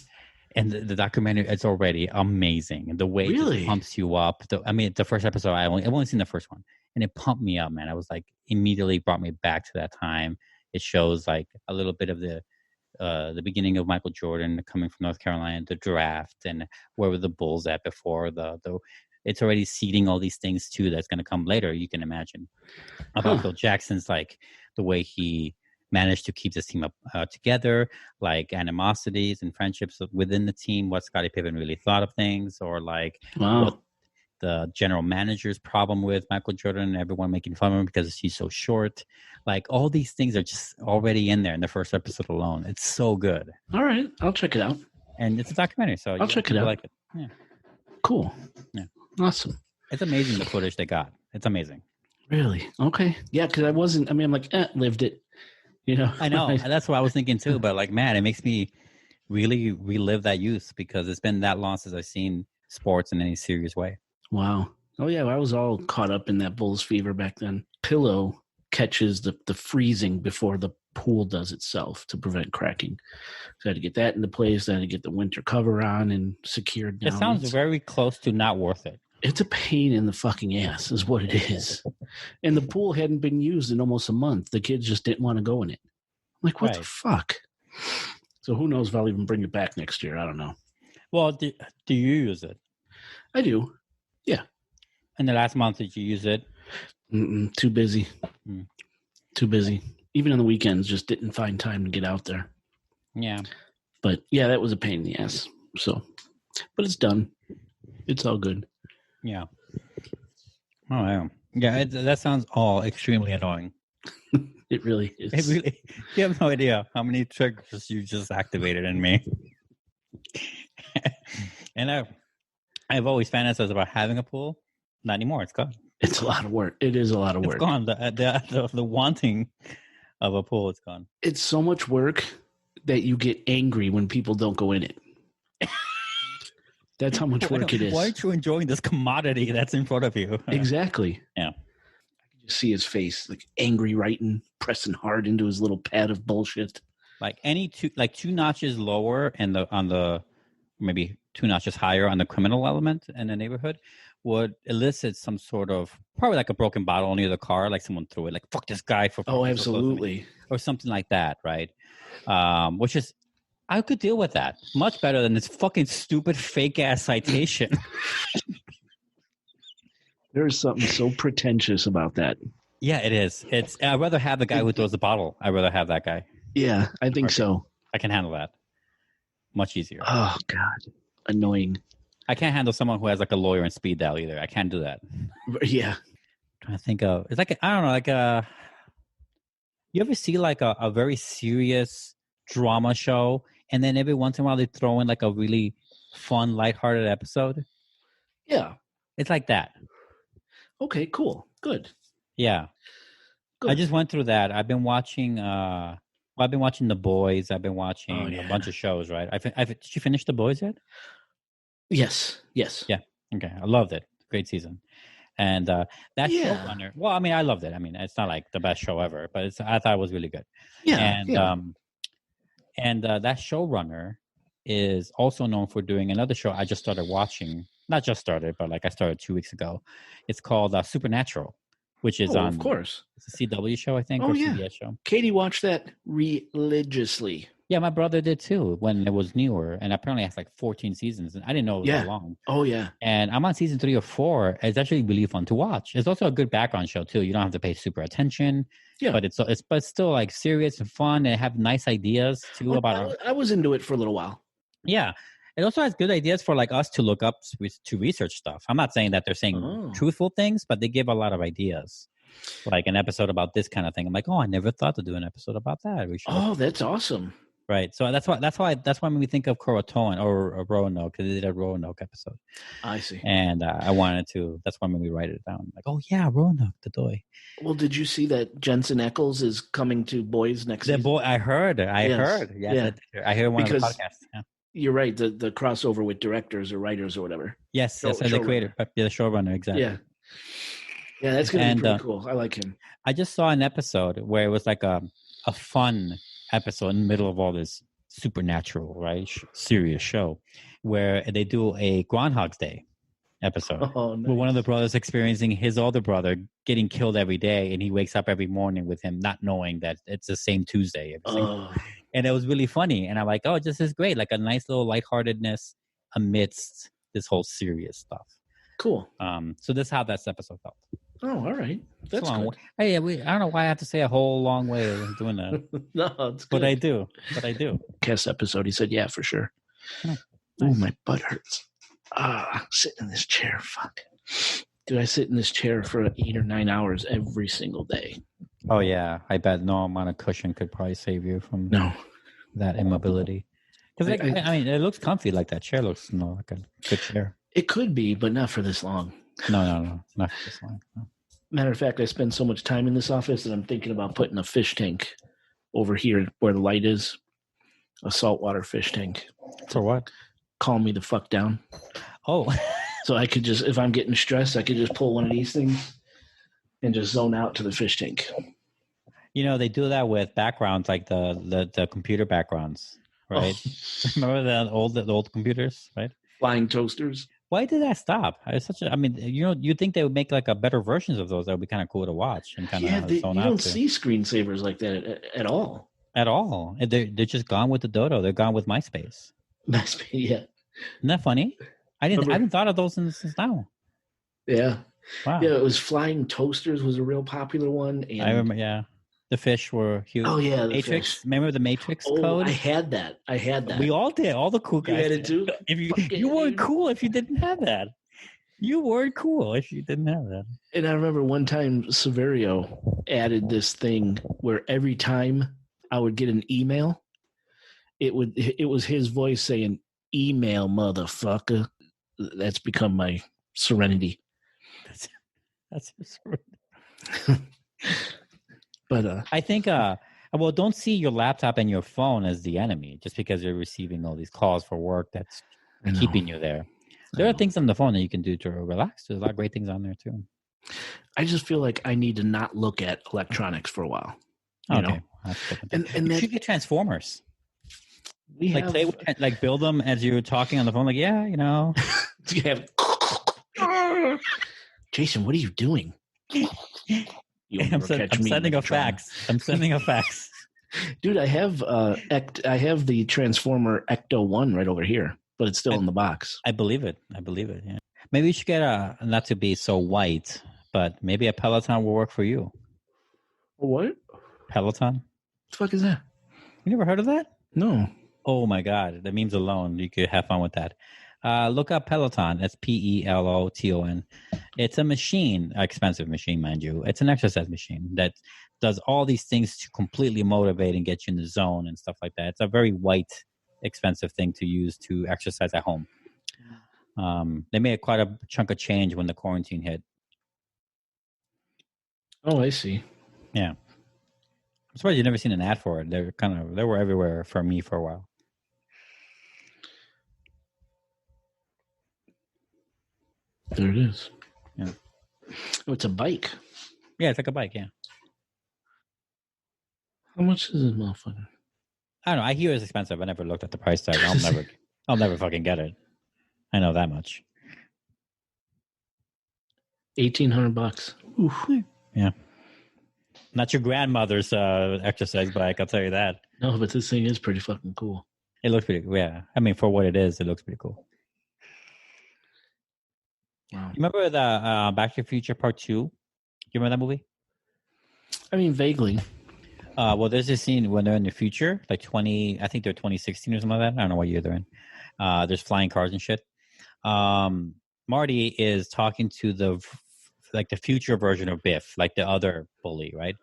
Speaker 2: And the documentary, it's already amazing, and the way it
Speaker 1: Really?
Speaker 2: just pumps you up. The first episode, I've only seen the first one, and it pumped me up, man. I was like, immediately brought me back to that time. It shows like a little bit of the beginning of Michael Jordan coming from North Carolina, the draft, and where were the Bulls at before the it's already seeding all these things too that's going to come later. You can imagine about Phil Jackson's like the way he managed to keep this team up together, like animosities and friendships within the team. What Scottie Pippen really thought of things, or like what the general manager's problem with Michael Jordan and everyone making fun of him because he's so short. Like all these things are just already in there in the first episode alone. It's so good.
Speaker 1: All right, I'll check it out.
Speaker 2: And it's a documentary, so
Speaker 1: I'll check it out.
Speaker 2: Like it. Yeah.
Speaker 1: Cool.
Speaker 2: Yeah.
Speaker 1: Awesome.
Speaker 2: It's amazing the footage they got. It's amazing.
Speaker 1: Really? Okay. Yeah, because I'm like, lived it. You know.
Speaker 2: I know. That's what I was thinking too. But like, man, it makes me really relive that youth because it's been that long since I've seen sports in any serious way.
Speaker 1: Wow. Oh yeah, I was all caught up in that Bulls fever back then. Pillow catches the freezing before the pool does itself to prevent cracking. So I had to get that into place. Then I had to get the winter cover on and secured down.
Speaker 2: It sounds very close to not worth it.
Speaker 1: It's a pain in the fucking ass is what it is. And the pool hadn't been used in almost a month. The kids just didn't want to go in it. I'm like, what the fuck? So who knows if I'll even bring it back next year. I don't know.
Speaker 2: Well, do you use it?
Speaker 1: I do. Yeah.
Speaker 2: In the last month, did you use it?
Speaker 1: Too busy.
Speaker 2: Mm.
Speaker 1: Too busy. Even on the weekends, just didn't find time to get out there.
Speaker 2: Yeah.
Speaker 1: But yeah, that was a pain in the ass. So, but it's done. It's all good.
Speaker 2: Yeah. Oh, yeah. Yeah, that sounds all extremely annoying.
Speaker 1: It really is.
Speaker 2: It really, you have no idea how many triggers you just activated in me. And I've always fantasized about having a pool. Not anymore. It's gone.
Speaker 1: It's a lot of work. It is a lot of work.
Speaker 2: It's gone. The wanting of a pool is gone.
Speaker 1: It's so much work that you get angry when people don't go in it. That's how much work it is.
Speaker 2: Why aren't you enjoying this commodity that's in front of you?
Speaker 1: Exactly.
Speaker 2: Yeah.
Speaker 1: I can just see his face, like angry writing, pressing hard into his little pad of bullshit.
Speaker 2: Like two notches lower and on the maybe 2 notches higher on the criminal element in the neighborhood would elicit some sort of probably like a broken bottle near the car, like someone threw it, like fuck this guy for
Speaker 1: absolutely,
Speaker 2: or something like that, right? Which is I could deal with that much better than this fucking stupid fake ass citation.
Speaker 1: There's something so pretentious about that.
Speaker 2: Yeah, it is. I'd rather have the guy who throws the bottle. I'd rather have that guy.
Speaker 1: Yeah, I think so.
Speaker 2: I can handle that. Much easier.
Speaker 1: Oh, God. Annoying.
Speaker 2: I can't handle someone who has like a lawyer in speed dial either. I can't do that.
Speaker 1: Yeah.
Speaker 2: I'm trying to think of, it's like, I don't know, like you ever see like a very serious drama show and then every once in a while they throw in like a really fun, lighthearted episode?
Speaker 1: Yeah.
Speaker 2: It's like that.
Speaker 1: Okay, cool. Good.
Speaker 2: Yeah. Good. I just went through that. I've been watching The Boys. I've been watching a bunch of shows, right? Did you finish The Boys yet?
Speaker 1: Yes.
Speaker 2: Yeah. Okay. I loved it. Great season. And that showrunner, well, I mean, I loved it. I mean, it's not like the best show ever, but I thought it was really good.
Speaker 1: Yeah.
Speaker 2: And that showrunner is also known for doing another show I just started watching. Not just started, but like I started 2 weeks ago. It's called Supernatural, which is on,
Speaker 1: of course,
Speaker 2: it's a CW show, I think, or CBS show.
Speaker 1: Katie watched that religiously.
Speaker 2: Yeah, my brother did too when it was newer, and apparently it has like 14 seasons, and I didn't know it was that long.
Speaker 1: Oh yeah.
Speaker 2: And I'm on season 3 or 4. It's actually really fun to watch. It's also a good background show too. You don't have to pay super attention.
Speaker 1: Yeah.
Speaker 2: But it's still like serious and fun, and have nice ideas too about.
Speaker 1: I was into it for a little while.
Speaker 2: Yeah. It also has good ideas for like us to look up to research stuff. I'm not saying that they're saying truthful things, but they give a lot of ideas. Like an episode about this kind of thing. I'm like, I never thought to do an episode about that. We should.
Speaker 1: That's awesome.
Speaker 2: Right. So that's why when we think of Croatoan or Roanoke, because they did a Roanoke episode.
Speaker 1: I see.
Speaker 2: And I wanted to. That's why when we write it down, like, Roanoke, the toy.
Speaker 1: Well, did you see that Jensen Ackles is coming to Boys next season?
Speaker 2: I heard. Yes, yeah. I heard one of the podcasts. Yeah.
Speaker 1: You're right. The crossover with directors or writers or whatever.
Speaker 2: Yes, that's the creator, the showrunner, exactly.
Speaker 1: Yeah, that's gonna be pretty cool. I like him.
Speaker 2: I just saw an episode where it was like a fun episode in the middle of all this supernatural, right, serious show, where they do a Groundhog's Day episode. Nice. Where one of the brothers experiencing his older brother getting killed every day, and he wakes up every morning with him not knowing that it's the same Tuesday. And it was really funny. And I'm like, this is great. Like a nice little lightheartedness amidst this whole serious stuff.
Speaker 1: Cool.
Speaker 2: So this is how that episode felt.
Speaker 1: Oh, all right. That's good.
Speaker 2: Hey, I don't know why I have to say a whole long way of doing that.
Speaker 1: No, it's good.
Speaker 2: But I do.
Speaker 1: Cast episode, he said, yeah, for sure.
Speaker 2: Nice.
Speaker 1: Oh, my butt hurts. Sitting in this chair. Fuck. Dude, I sit in this chair for 8 or 9 hours every single day.
Speaker 2: Oh, yeah. I bet no amount of cushion could probably save you from that immobility. Because, I mean, it looks comfy. Like that chair looks like a good chair.
Speaker 1: It could be, but not for this long.
Speaker 2: No. Not for this long. No.
Speaker 1: Matter of fact, I spend so much time in this office that I'm thinking about putting a fish tank over here where the light is. A saltwater fish tank.
Speaker 2: For what?
Speaker 1: Calm me the fuck down.
Speaker 2: Oh.
Speaker 1: So I could just, if I'm getting stressed, I could just pull one of these things and just zone out to the fish tank.
Speaker 2: They do that with backgrounds, like the computer backgrounds, right? Remember the old computers, right?
Speaker 1: Flying toasters.
Speaker 2: Why did that stop? You'd think they would make like a better versions of those. That would be kind of cool to watch and kind of zone out. You don't
Speaker 1: see screensavers like that at all.
Speaker 2: At all. They're just gone with the dodo. They're gone with MySpace.
Speaker 1: MySpace, yeah.
Speaker 2: Isn't that funny? I haven't thought of those since now.
Speaker 1: Yeah.
Speaker 2: Wow.
Speaker 1: Yeah, it was Flying Toasters was a real popular one. And
Speaker 2: I remember, yeah. The fish were huge.
Speaker 1: Oh, yeah.
Speaker 2: Matrix. Fish. Remember the Matrix code?
Speaker 1: I had that.
Speaker 2: We all did. All the cool guys.
Speaker 1: You had it too?
Speaker 2: You weren't cool if you didn't have that. You weren't cool if you didn't have that.
Speaker 1: And I remember one time Severio added this thing where every time I would get an email, it was his voice saying, "Email, motherfucker." That's become my serenity.
Speaker 2: That's your serenity.
Speaker 1: But
Speaker 2: I think don't see your laptop and your phone as the enemy just because you're receiving all these calls for work that's keeping you there. There are things on the phone that you can do to relax. There's a lot of great things on there too.
Speaker 1: I just feel like I need to not look at electronics for a while. You know?
Speaker 2: And you should get Transformers.
Speaker 1: Play
Speaker 2: with, build them as you're talking on the phone. Like, yeah, you know.
Speaker 1: Jason, what are you doing?
Speaker 2: I'm sending a fax.
Speaker 1: Dude, I have the Transformer Ecto 1 right over here, but it's still in the box.
Speaker 2: I believe it. Yeah. Maybe you should get not to be so white, but maybe a Peloton will work for you.
Speaker 1: What?
Speaker 2: Peloton?
Speaker 1: What the fuck is that?
Speaker 2: You never heard of that?
Speaker 1: No.
Speaker 2: Oh my God. The memes alone, you could have fun with that. Look up Peloton. That's Peloton. It's a machine, expensive machine, mind you. It's an exercise machine that does all these things to completely motivate and get you in the zone and stuff like that. It's a very white, expensive thing to use to exercise at home. They made quite a chunk of change when the quarantine hit.
Speaker 1: Oh, I see.
Speaker 2: Yeah. I'm surprised you've never seen an ad for it. They were everywhere for me for a while.
Speaker 1: There it is.
Speaker 2: Yeah.
Speaker 1: Oh, it's a bike.
Speaker 2: Yeah, it's like a bike, yeah.
Speaker 1: How much is this motherfucker?
Speaker 2: I don't know. I hear it's expensive. I never looked at the price tag. I'll never fucking get it. I know that much.
Speaker 1: $1,800. Oof.
Speaker 2: Yeah. Not your grandmother's exercise bike, I'll tell you that.
Speaker 1: No, but this thing is pretty fucking cool.
Speaker 2: It looks pretty cool. Yeah. I mean, for what it is, it looks pretty cool.
Speaker 1: Wow.
Speaker 2: You remember the Back to the Future Part 2? You remember that movie?
Speaker 1: I mean, vaguely.
Speaker 2: Well, there's this scene when they're in the future, like I think they're 2016 or something like that. I don't know what year they're in. There's flying cars and shit. Marty is talking to the future version of Biff, like the other bully, right?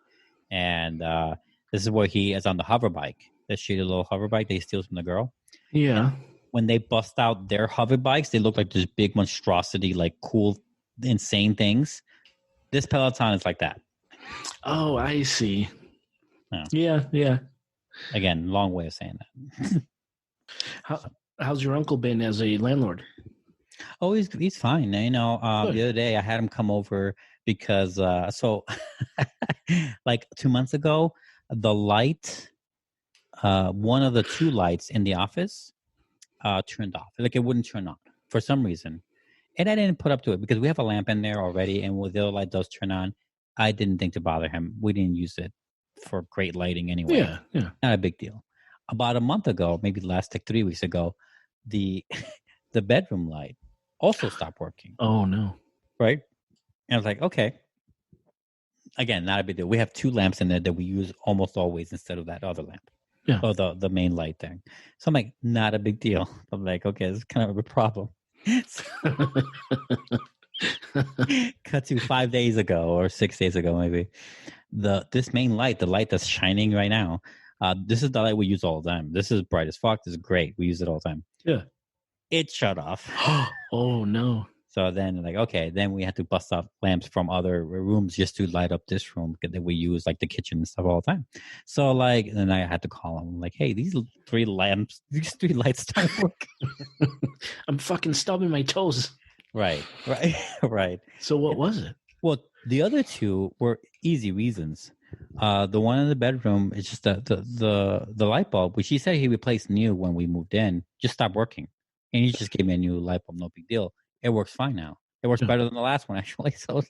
Speaker 2: And this is where he is on the hover bike, that shitty little hover bike that he steals from the girl.
Speaker 1: Yeah.
Speaker 2: And when they bust out their hover bikes, they look like this big monstrosity, like cool, insane things. This Peloton is like that.
Speaker 1: Oh, I see.
Speaker 2: Yeah.
Speaker 1: Yeah.
Speaker 2: Again, long way of saying that.
Speaker 1: How's your uncle been as a landlord?
Speaker 2: Oh, he's fine. The other day I had him come over because like 2 months ago, the light, one of the two lights in the office turned off. Like it wouldn't turn on for some reason. And I didn't put up to it because we have a lamp in there already, and when the other light does turn on, I didn't think to bother him. We didn't use it for great lighting anyway.
Speaker 1: Yeah.
Speaker 2: Not a big deal. About a month ago, maybe last 3 weeks ago, the bedroom light also stopped working.
Speaker 1: Oh no.
Speaker 2: Right? And I was like, okay. Again, not a big deal. We have two lamps in there that we use almost always instead of that other lamp.
Speaker 1: Yeah.
Speaker 2: Or the main light thing. So I'm like, not a big deal. I'm like, okay, this is kind of a problem. Cut to 5 days ago or 6 days ago, maybe. This main light, the light that's shining right now, this is the light we use all the time. This is bright as fuck. This is great. We use it all the time.
Speaker 1: Yeah.
Speaker 2: It shut off.
Speaker 1: Oh no.
Speaker 2: So then, like, okay, then we had to bust out lamps from other rooms just to light up this room that we use, like the kitchen and stuff all the time. So, like, then I had to call them, like, hey, these three lights don't work.
Speaker 1: I'm fucking stubbing my toes.
Speaker 2: Right.
Speaker 1: So what was it?
Speaker 2: Well, the other two were easy reasons. The one in the bedroom is just the light bulb, which he said he replaced new when we moved in, just stopped working. And he just gave me a new light bulb, no big deal. It works fine now. It works better than the last one, actually. So,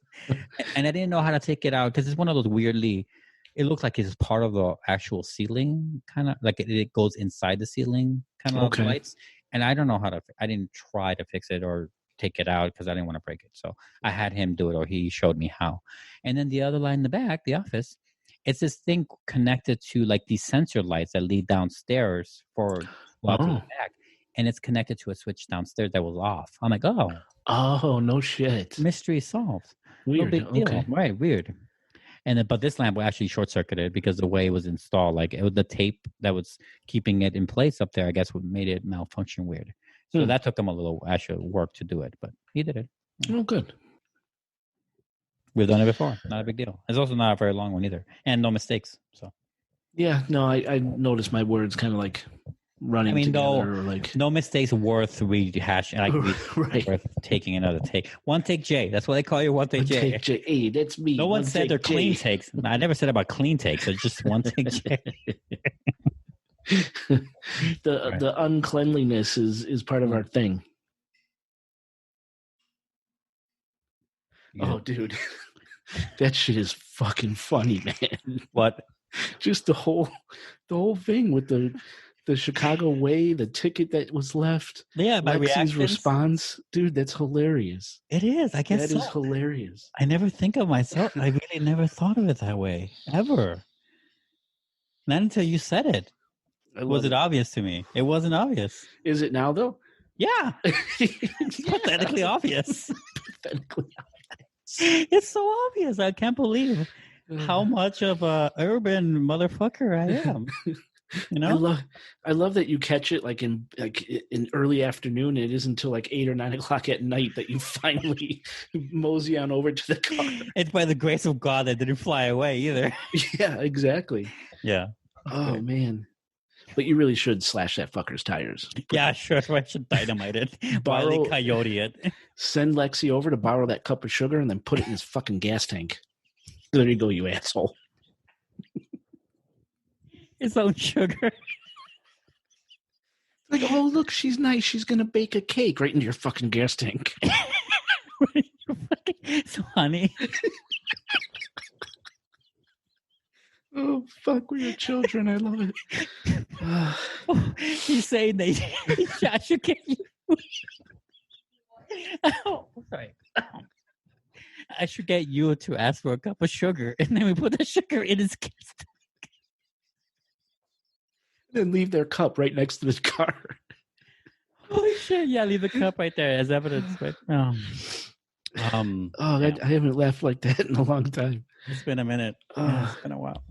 Speaker 2: and I didn't know how to take it out because it's one of those weirdly, it looks like it's part of the actual ceiling, kind of like it goes inside the ceiling, kind of lights. And I don't know I didn't try to fix it or take it out because I didn't want to break it. So I had him do it, or he showed me how. And then the other light in the back, the office, it's this thing connected to like these sensor lights that lead downstairs to the back. And it's connected to a switch downstairs that was off. I'm like,
Speaker 1: oh, no shit.
Speaker 2: Mystery solved.
Speaker 1: Weird.
Speaker 2: No big deal.
Speaker 1: Okay.
Speaker 2: Right, weird. And but this lamp was actually short circuited because the way it was installed, like it was the tape that was keeping it in place up there, I guess, what made it malfunction weird. So that took him a little actual work to do it, but he did it.
Speaker 1: Oh, good.
Speaker 2: We've done it before. Not a big deal. It's also not a very long one either, and no mistakes. So
Speaker 1: yeah, no, I noticed my words kind of like running together, or like
Speaker 2: no mistakes worth rehashing, like
Speaker 1: right.
Speaker 2: Worth taking another take. One take J. That's what they call you. One take J.
Speaker 1: Hey, that's me.
Speaker 2: No one said they're clean takes. I never said about clean takes. It's just one take J.
Speaker 1: The uncleanliness is part of our thing. Yeah. Oh, dude, that shit is fucking funny, man.
Speaker 2: What?
Speaker 1: Just the whole thing with the Chicago way, the ticket that was left.
Speaker 2: Yeah, my
Speaker 1: Lexi's response, dude, that's hilarious.
Speaker 2: It is. I guess
Speaker 1: that is hilarious.
Speaker 2: I never think of myself. I really never thought of it that way ever. Not until you said it. Was it obvious to me? It wasn't obvious.
Speaker 1: Is it now though?
Speaker 2: Yeah, it's pathetically obvious.
Speaker 1: Pathetically obvious.
Speaker 2: It's so obvious. I can't believe how much of a urban motherfucker I am. You know,
Speaker 1: I love that you catch it like in early afternoon. It isn't until like 8 or 9 o'clock at night that you finally mosey on over to the car.
Speaker 2: It's by the grace of God that didn't fly away either.
Speaker 1: Yeah, exactly.
Speaker 2: Yeah.
Speaker 1: Oh man. But you really should slash that fucker's tires.
Speaker 2: Yeah, sure. I should dynamite it. Wile E. Coyote it.
Speaker 1: Send Lexi over to borrow that cup of sugar and then put it in his fucking gas tank. There you go, you asshole.
Speaker 2: His own sugar.
Speaker 1: Like, oh, look, she's nice. She's going to bake a cake right into your fucking gas tank.
Speaker 2: So, honey.
Speaker 1: fuck? We are children. I love it.
Speaker 2: He's saying that I should get you. Oh, sorry. I should get you to ask for a cup of sugar, and then we put the sugar in his kiss.
Speaker 1: Then leave their cup right next to the car.
Speaker 2: Holy shit! Yeah, leave the cup right there as evidence. But
Speaker 1: I haven't laughed like that in a long time.
Speaker 2: It's been a minute. It's been a while.